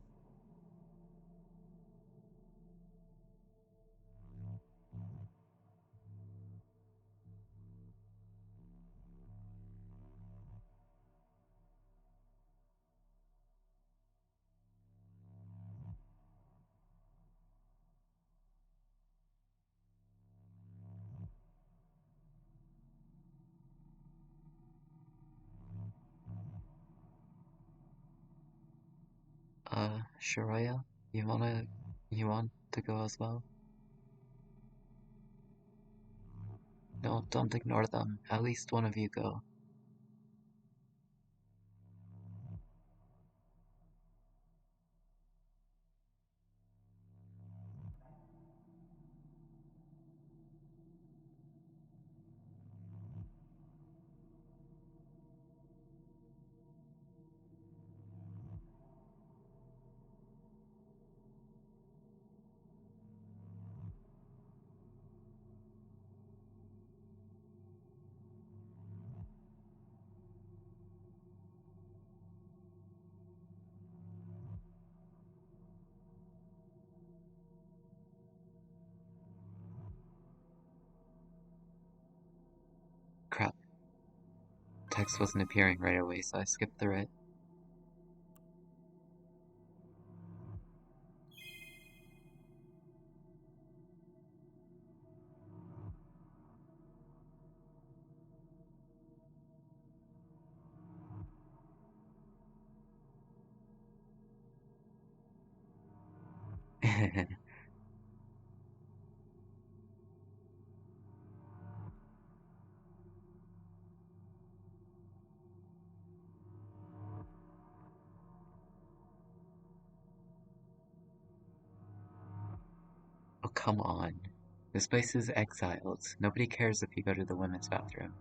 Shiraya, you want to go as well? No, don't ignore them. At least one of you go. Crap, text wasn't appearing right away, so I skipped through it. Oh, come on. This place is exiled. Nobody cares if you go to the women's bathroom.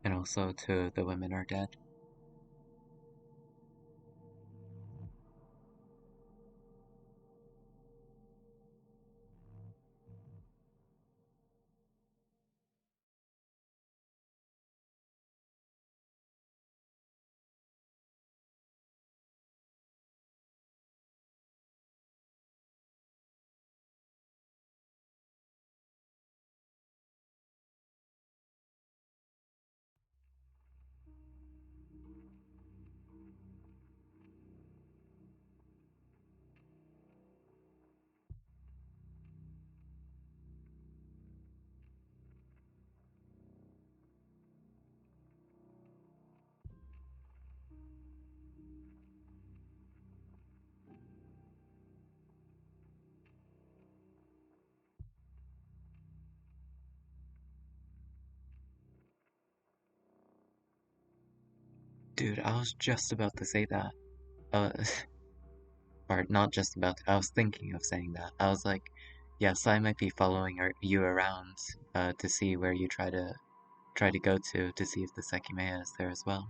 And also, the women are dead. Dude, I was just about to say that. Uh, or not just about to, I was thinking of saying that. I was like, yes, I might be following you around to see where you try to go to see if the Sekimeiya is there as well.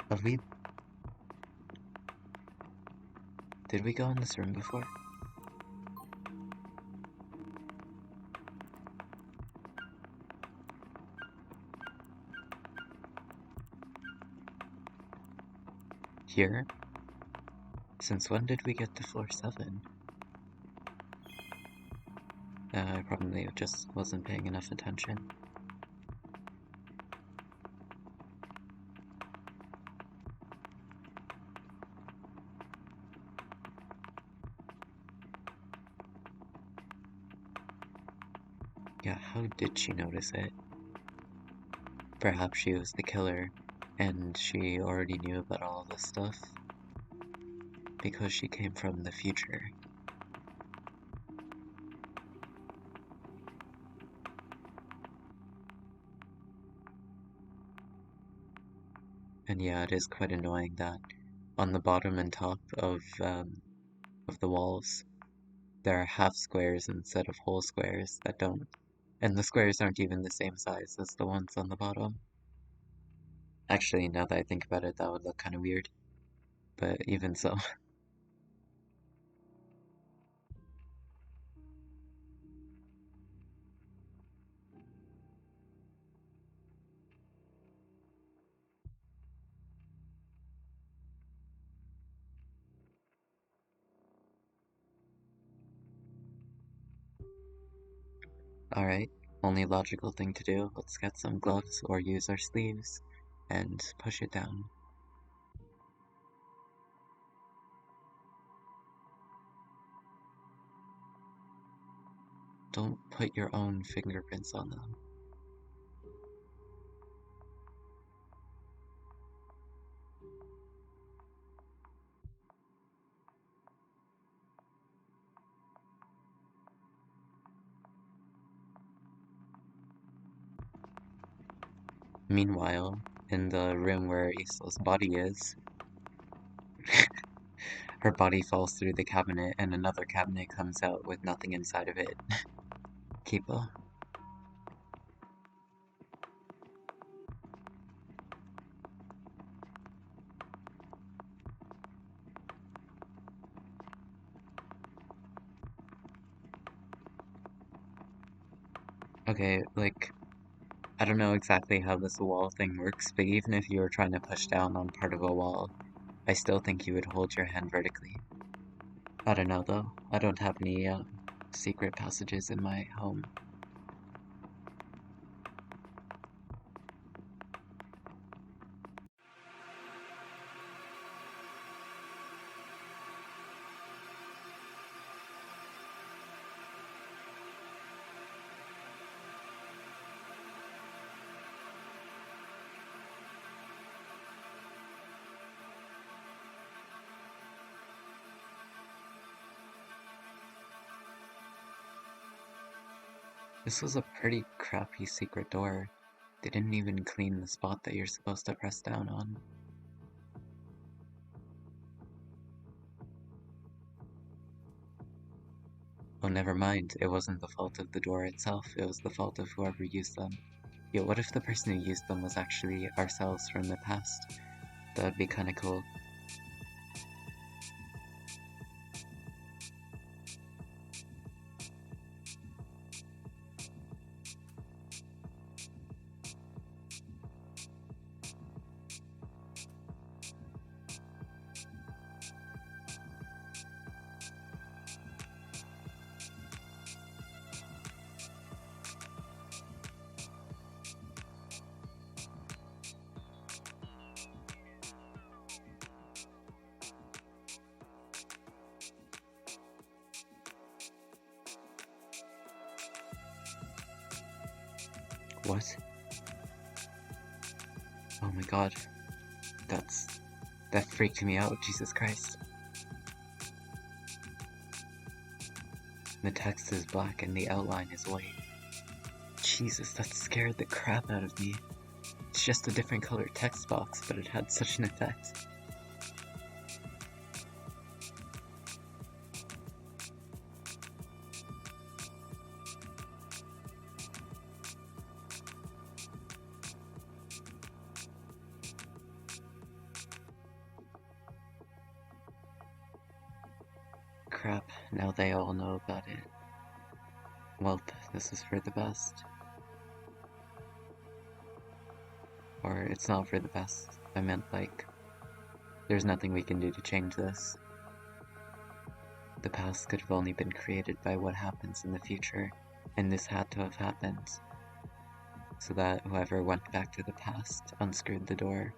But did we go in this room before? Here? Since when did we get to floor 7? I probably just wasn't paying enough attention. Yeah, how did she notice it? Perhaps she was the killer, and she already knew about all this stuff. Because she came from the future. And yeah, it is quite annoying that on the bottom and top of the walls, there are half squares instead of whole squares that don't, and the squares aren't even the same size as the ones on the bottom. Actually, now that I think about it, that would look kind of weird, but even so. Alright, only logical thing to do, let's get some gloves or use our sleeves and push it down. Don't put your own fingerprints on them. Meanwhile, in the room where Isol's body is, her body falls through the cabinet and another cabinet comes out with nothing inside of it. Kipo. Okay, like, I don't know exactly how this wall thing works, but even if you were trying to push down on part of a wall, I still think you would hold your hand vertically. I don't know though. I don't have any secret passages in my home. This was a pretty crappy secret door. They didn't even clean the spot that you're supposed to press down on. Oh, never mind. It wasn't the fault of the door itself, it was the fault of whoever used them. Yo, what if the person who used them was actually ourselves from the past? That would be kinda cool. What? Oh my god. That freaked me out, Jesus Christ. The text is black and the outline is white. Jesus, that scared the crap out of me. It's just a different colored text box, but it had such an effect. Crap, now they all know about it. Well, this is for the best. Or it's not for the best. I meant like, There's nothing we can do to change this. The past could have only been created by what happens in the future, and this had to have happened, so that whoever went back to the past unscrewed the door.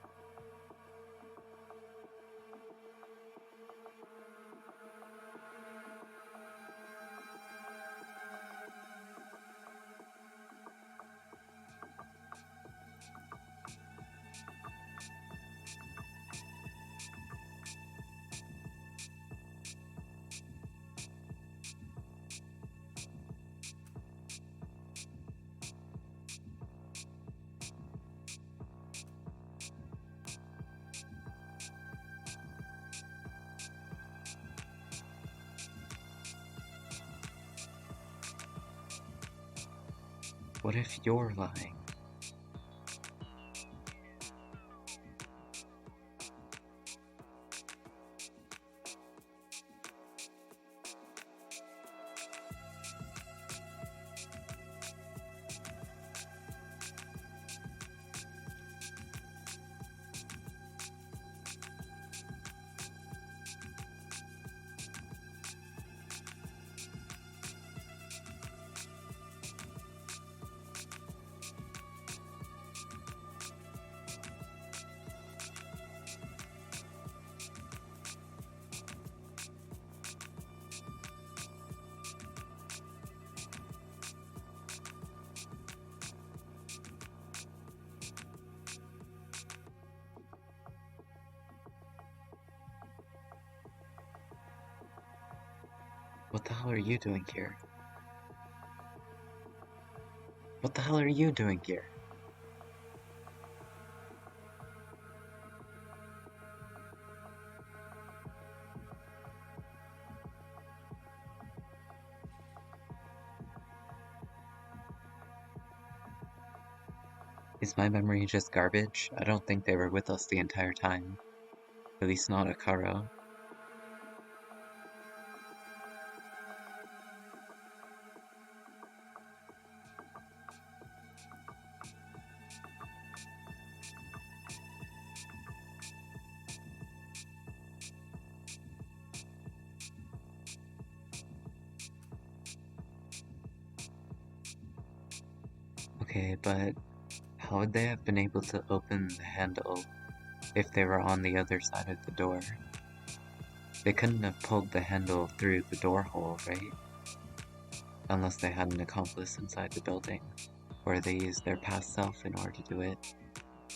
What if you're lying? What the hell are you doing here? What the hell are you doing here? Is my memory just garbage? I don't think they were with us the entire time. At least not Akaro. Okay, but how would they have been able to open the handle if they were on the other side of the door? They couldn't have pulled the handle through the door hole, right? Unless they had an accomplice inside the building, or they used their past self in order to do it.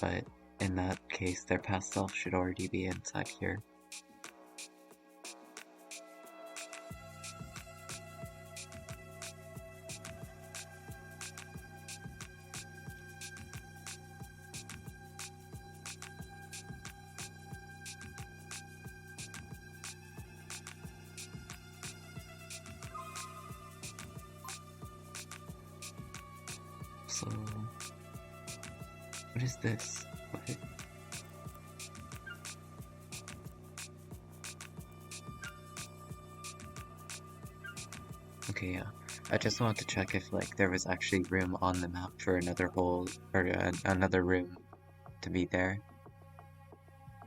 But in that case, their past self should already be inside here. So, what is this? What? Okay, yeah. I just wanted to check if like there was actually room on the map for another hole or another room to be there.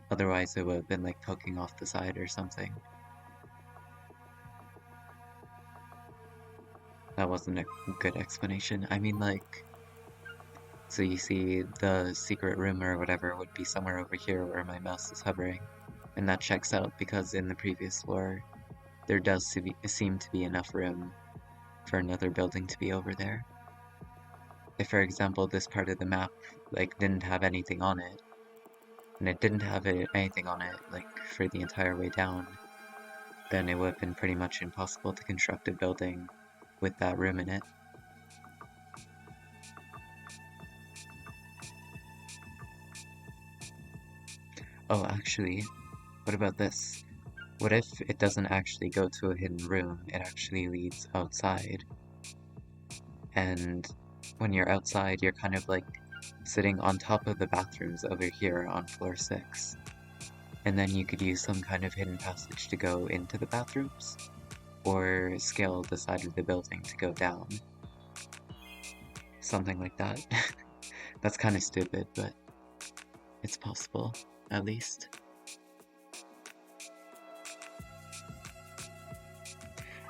Otherwise, it would have been like poking off the side or something. That wasn't a good explanation. I mean, like, so you see the secret room or whatever would be somewhere over here where my mouse is hovering. And that checks out because in the previous floor, there does seem to be enough room for another building to be over there. If, for example, this part of the map, like, didn't have anything on it, and it didn't have anything on it, like, for the entire way down, then it would have been pretty much impossible to construct a building with that room in it. Oh, actually, what about this? What if it doesn't actually go to a hidden room, it actually leads outside? And when you're outside, you're kind of like sitting on top of the bathrooms over here on floor 6. And then you could use some kind of hidden passage to go into the bathrooms, or scale the side of the building to go down. Something like that. That's kind of stupid, but it's possible, at least.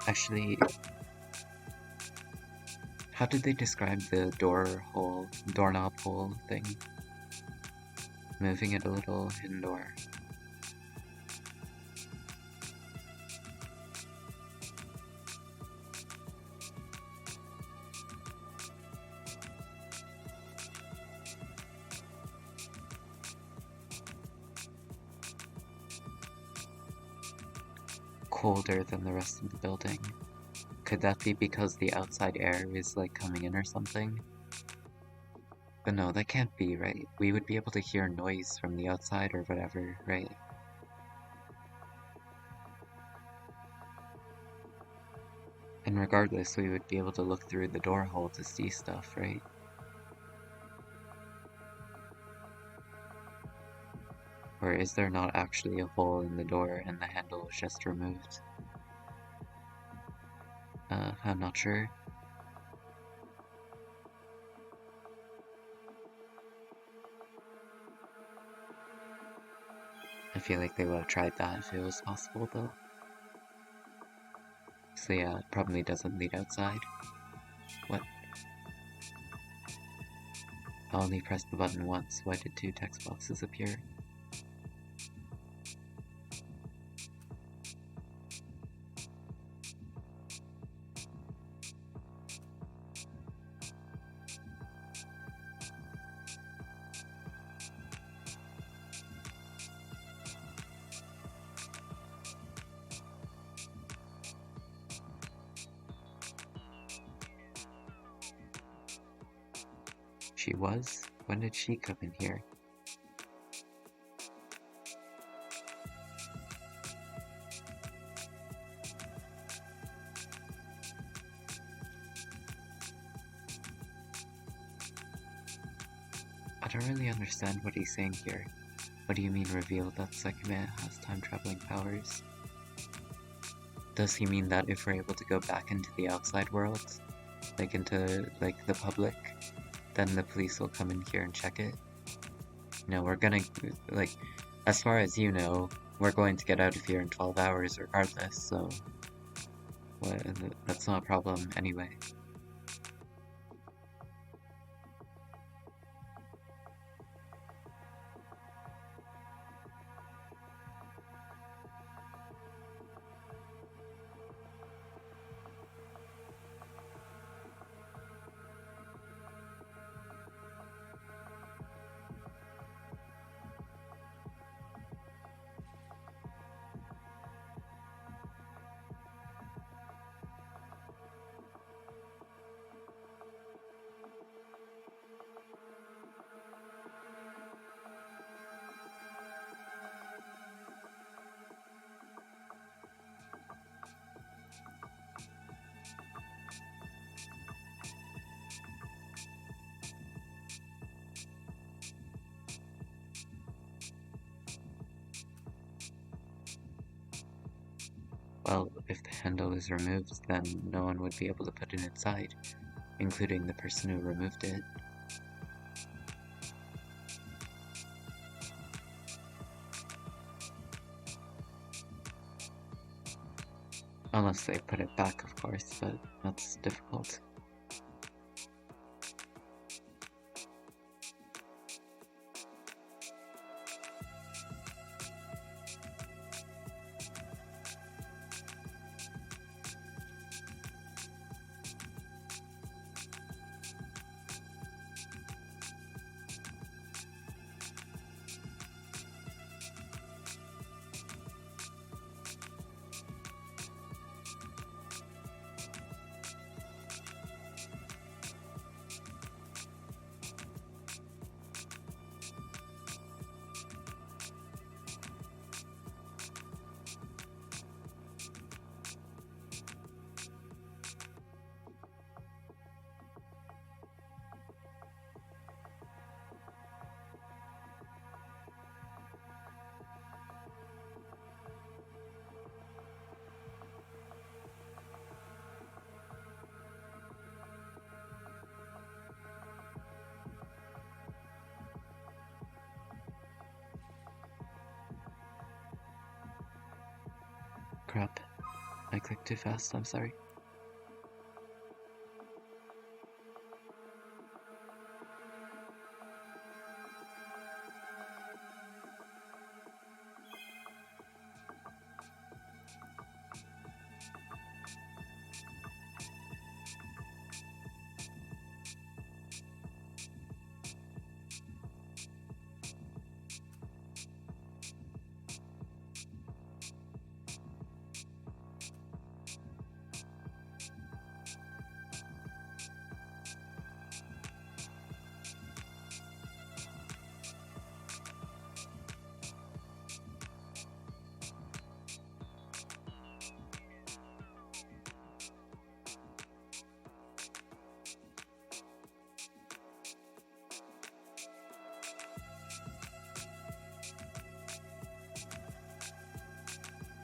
Actually, how did they describe the doorknob hole thing? Moving it a little indoor. Colder than the rest of the building. Could that be because the outside air is like coming in or something? But no, that can't be, right? We would be able to hear noise from the outside or whatever, right? And regardless, we would be able to look through the door hole to see stuff, right? Or is there not actually a hole in the door and the handle is just removed? I'm not sure. I feel like they would have tried that if it was possible, though. So yeah, it probably doesn't lead outside. What? I only pressed the button once. Why did two text boxes appear? She was? When did she come in here? I don't really understand what he's saying here. What do you mean reveal that Sekimeiya has time-traveling powers? Does he mean that if we're able to go back into the outside world, like into, like, the public, then the police will come in here and check it? No, we're gonna, like, as far as you know, we're going to get out of here in 12 hours regardless, so what, that's not a problem anyway. Well, if the handle is removed, then no one would be able to put it inside, including the person who removed it. Unless they put it back, of course, but that's difficult. Crap. I clicked too fast, I'm sorry.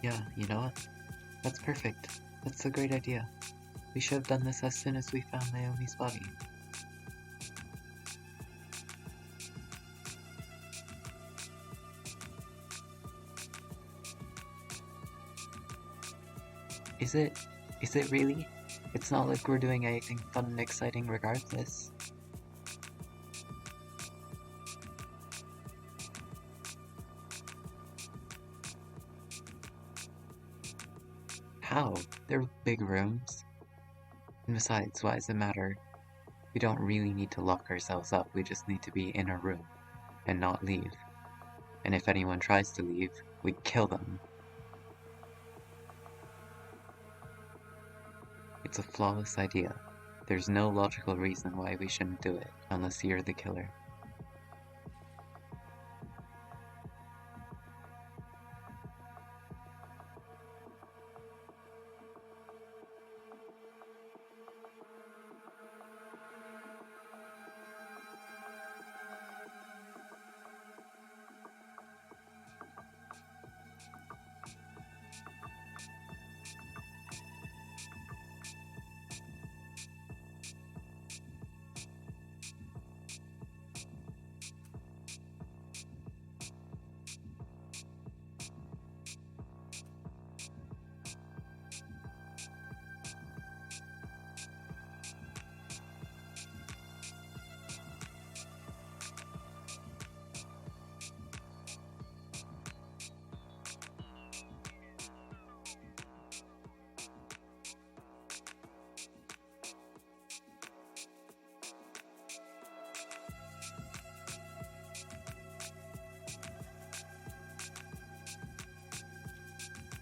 Yeah, you know what? That's perfect. That's a great idea. We should have done this as soon as we found Naomi's body. Is it? Is it really? It's not like we're doing anything fun and exciting regardless. How? They're big rooms. And besides, why does it matter? We don't really need to lock ourselves up, we just need to be in a room and not leave. And if anyone tries to leave, we kill them. It's a flawless idea. There's no logical reason why we shouldn't do it, unless you're the killer.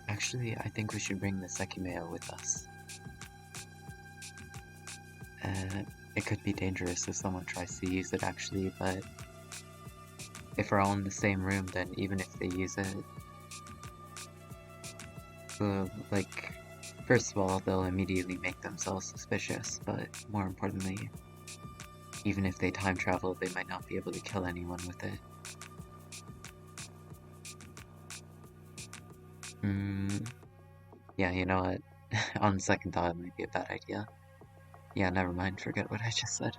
Actually, I think we should bring the Sekimeiya with us. It could be dangerous if someone tries to use it actually, but if we're all in the same room, then even if they use it, like, first of all, they'll immediately make themselves suspicious, but more importantly, even if they time travel, they might not be able to kill anyone with it. Yeah, you know what? On second thought, it might be a bad idea. Yeah, never mind, forget what I just said.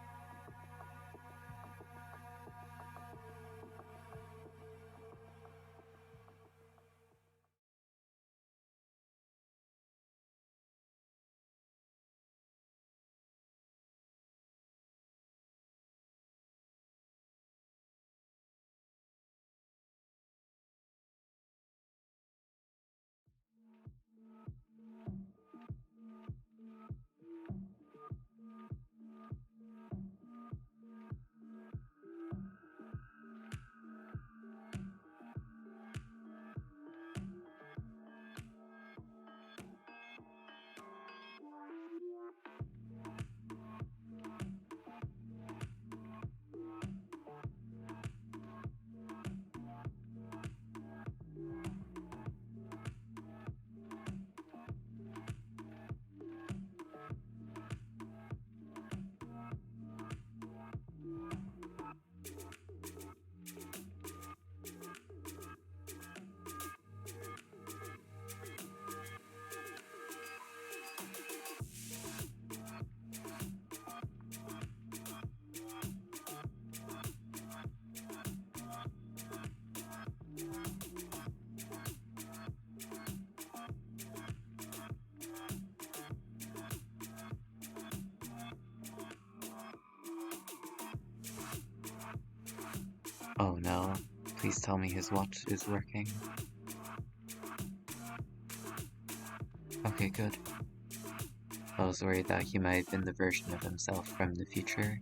Oh no. Please tell me his watch is working. Okay, good. I was worried that he might have been the version of himself from the future.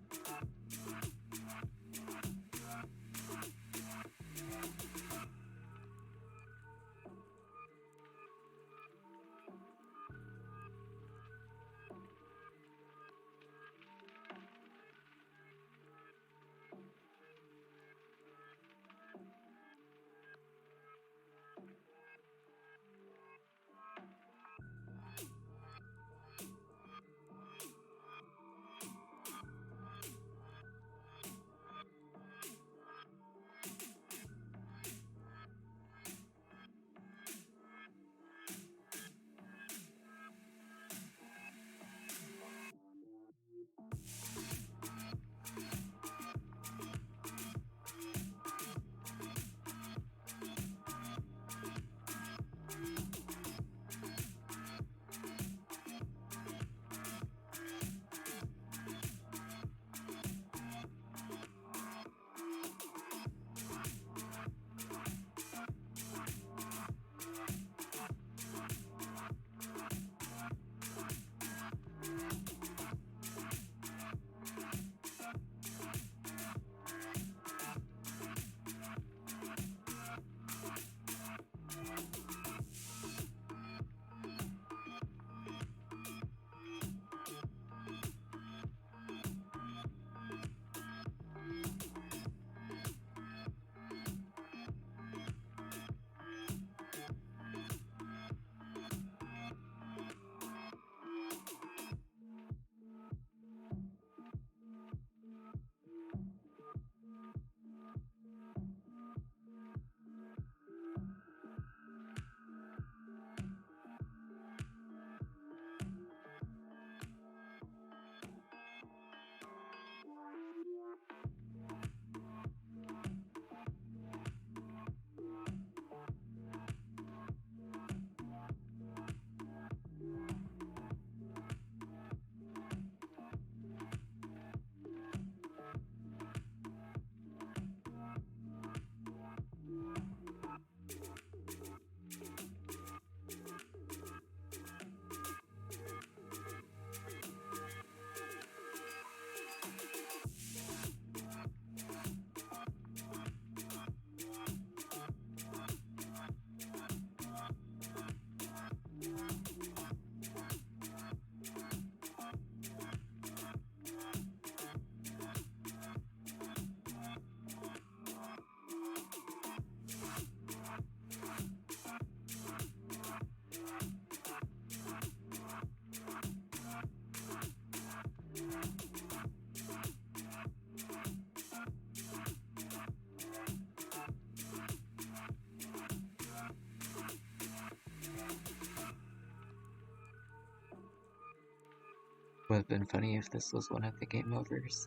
Would have been funny if this was one of the game overs.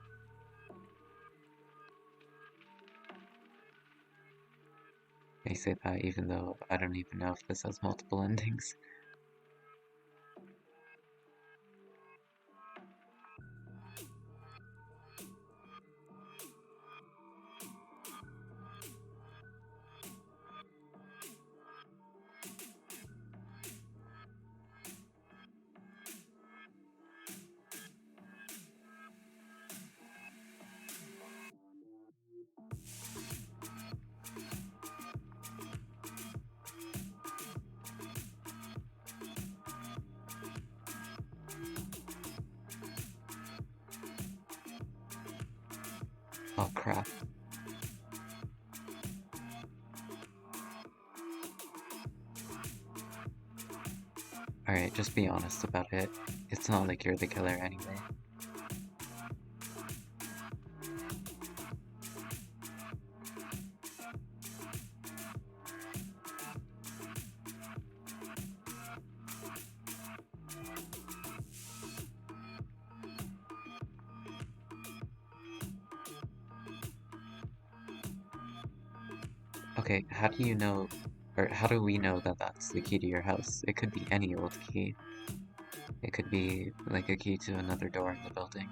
I say that even though I don't even know if this has multiple endings. Oh crap. Alright, just be honest about it. It's not like you're the killer anyway. Okay, how do you know, or how do we know that that's the key to your house? It could be any old key. It could be like a key to another door in the building.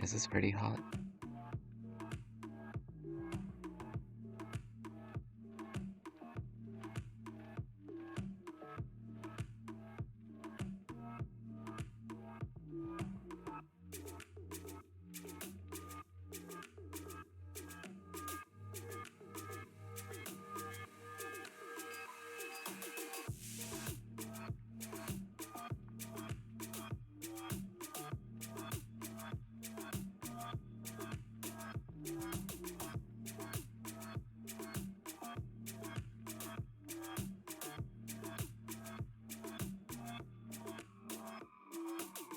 This is pretty hot.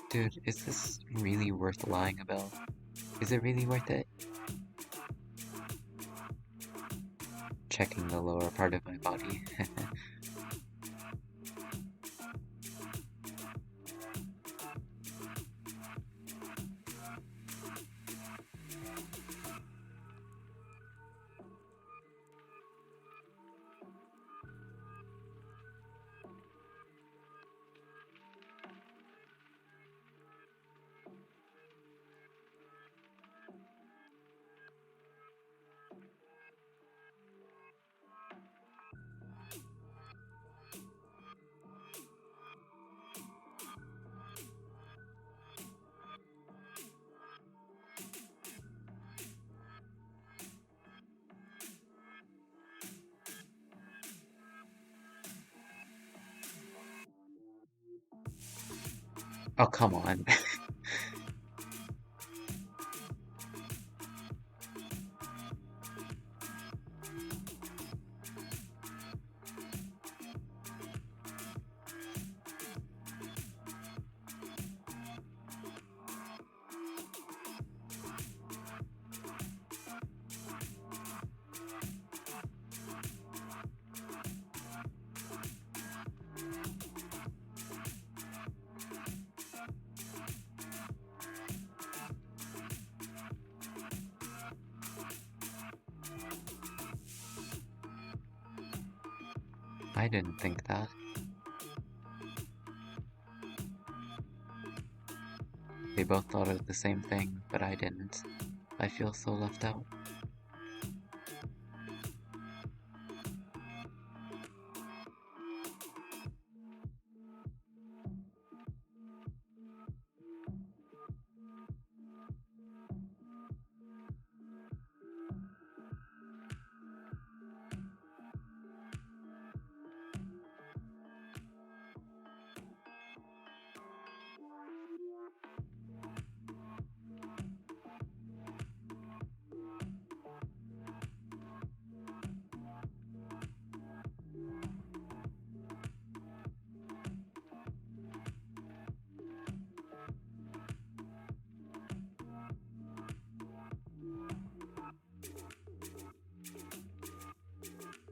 Dude, is this really worth lying about? Is it really worth it? Checking the lower part of my body. Oh, come on. I didn't think that. They both thought of the same thing, but I didn't. I feel so left out.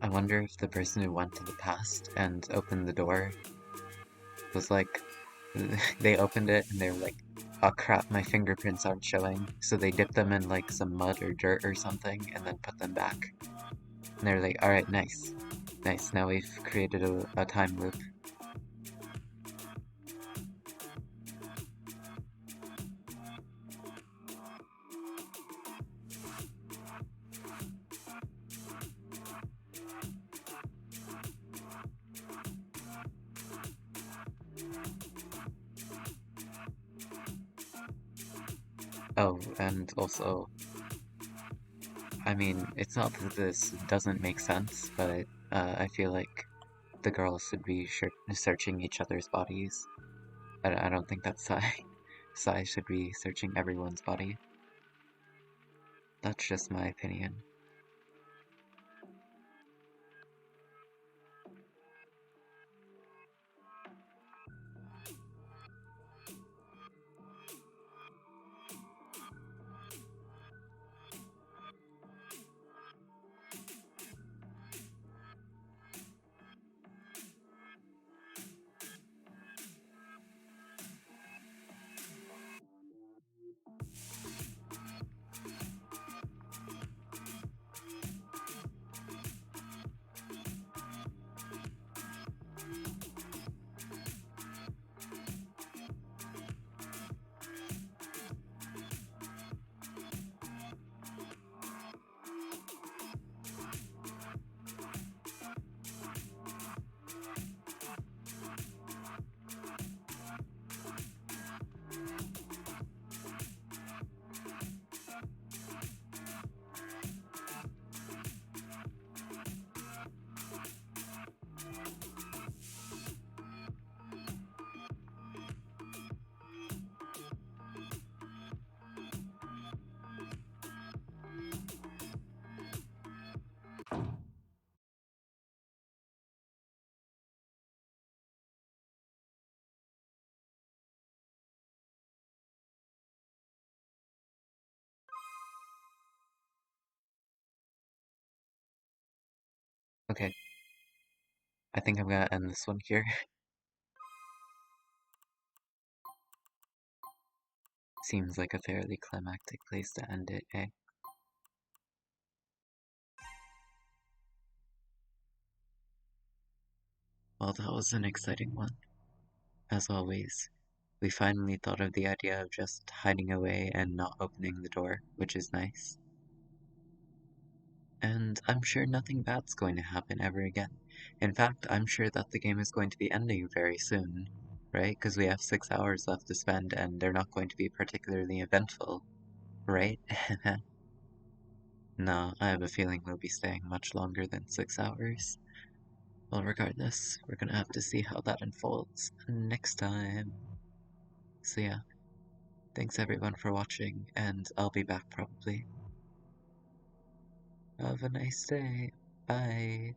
I wonder if the person who went to the past and opened the door was like, they opened it and they were like, oh crap, my fingerprints aren't showing. So they dipped them in like some mud or dirt or something and then put them back. And they're like, alright, nice. Nice, now we've created a time loop. Oh, and also, I mean, it's not that this doesn't make sense, but I feel like the girls should be searching each other's bodies. I don't think that Sai, Sai should be searching everyone's body. That's just my opinion. Okay, I think I'm gonna end this one here. Seems like a fairly climactic place to end it, eh? Well, that was an exciting one. As always, we finally thought of the idea of just hiding away and not opening the door, which is nice. And I'm sure nothing bad's going to happen ever again. In fact, I'm sure that the game is going to be ending very soon, right? Because we have 6 hours left to spend and they're not going to be particularly eventful, right? No, I have a feeling we'll be staying much longer than 6 hours. Well, regardless, we're gonna have to see how that unfolds next time. So yeah, thanks everyone for watching, and I'll be back probably. Have a nice day. Bye.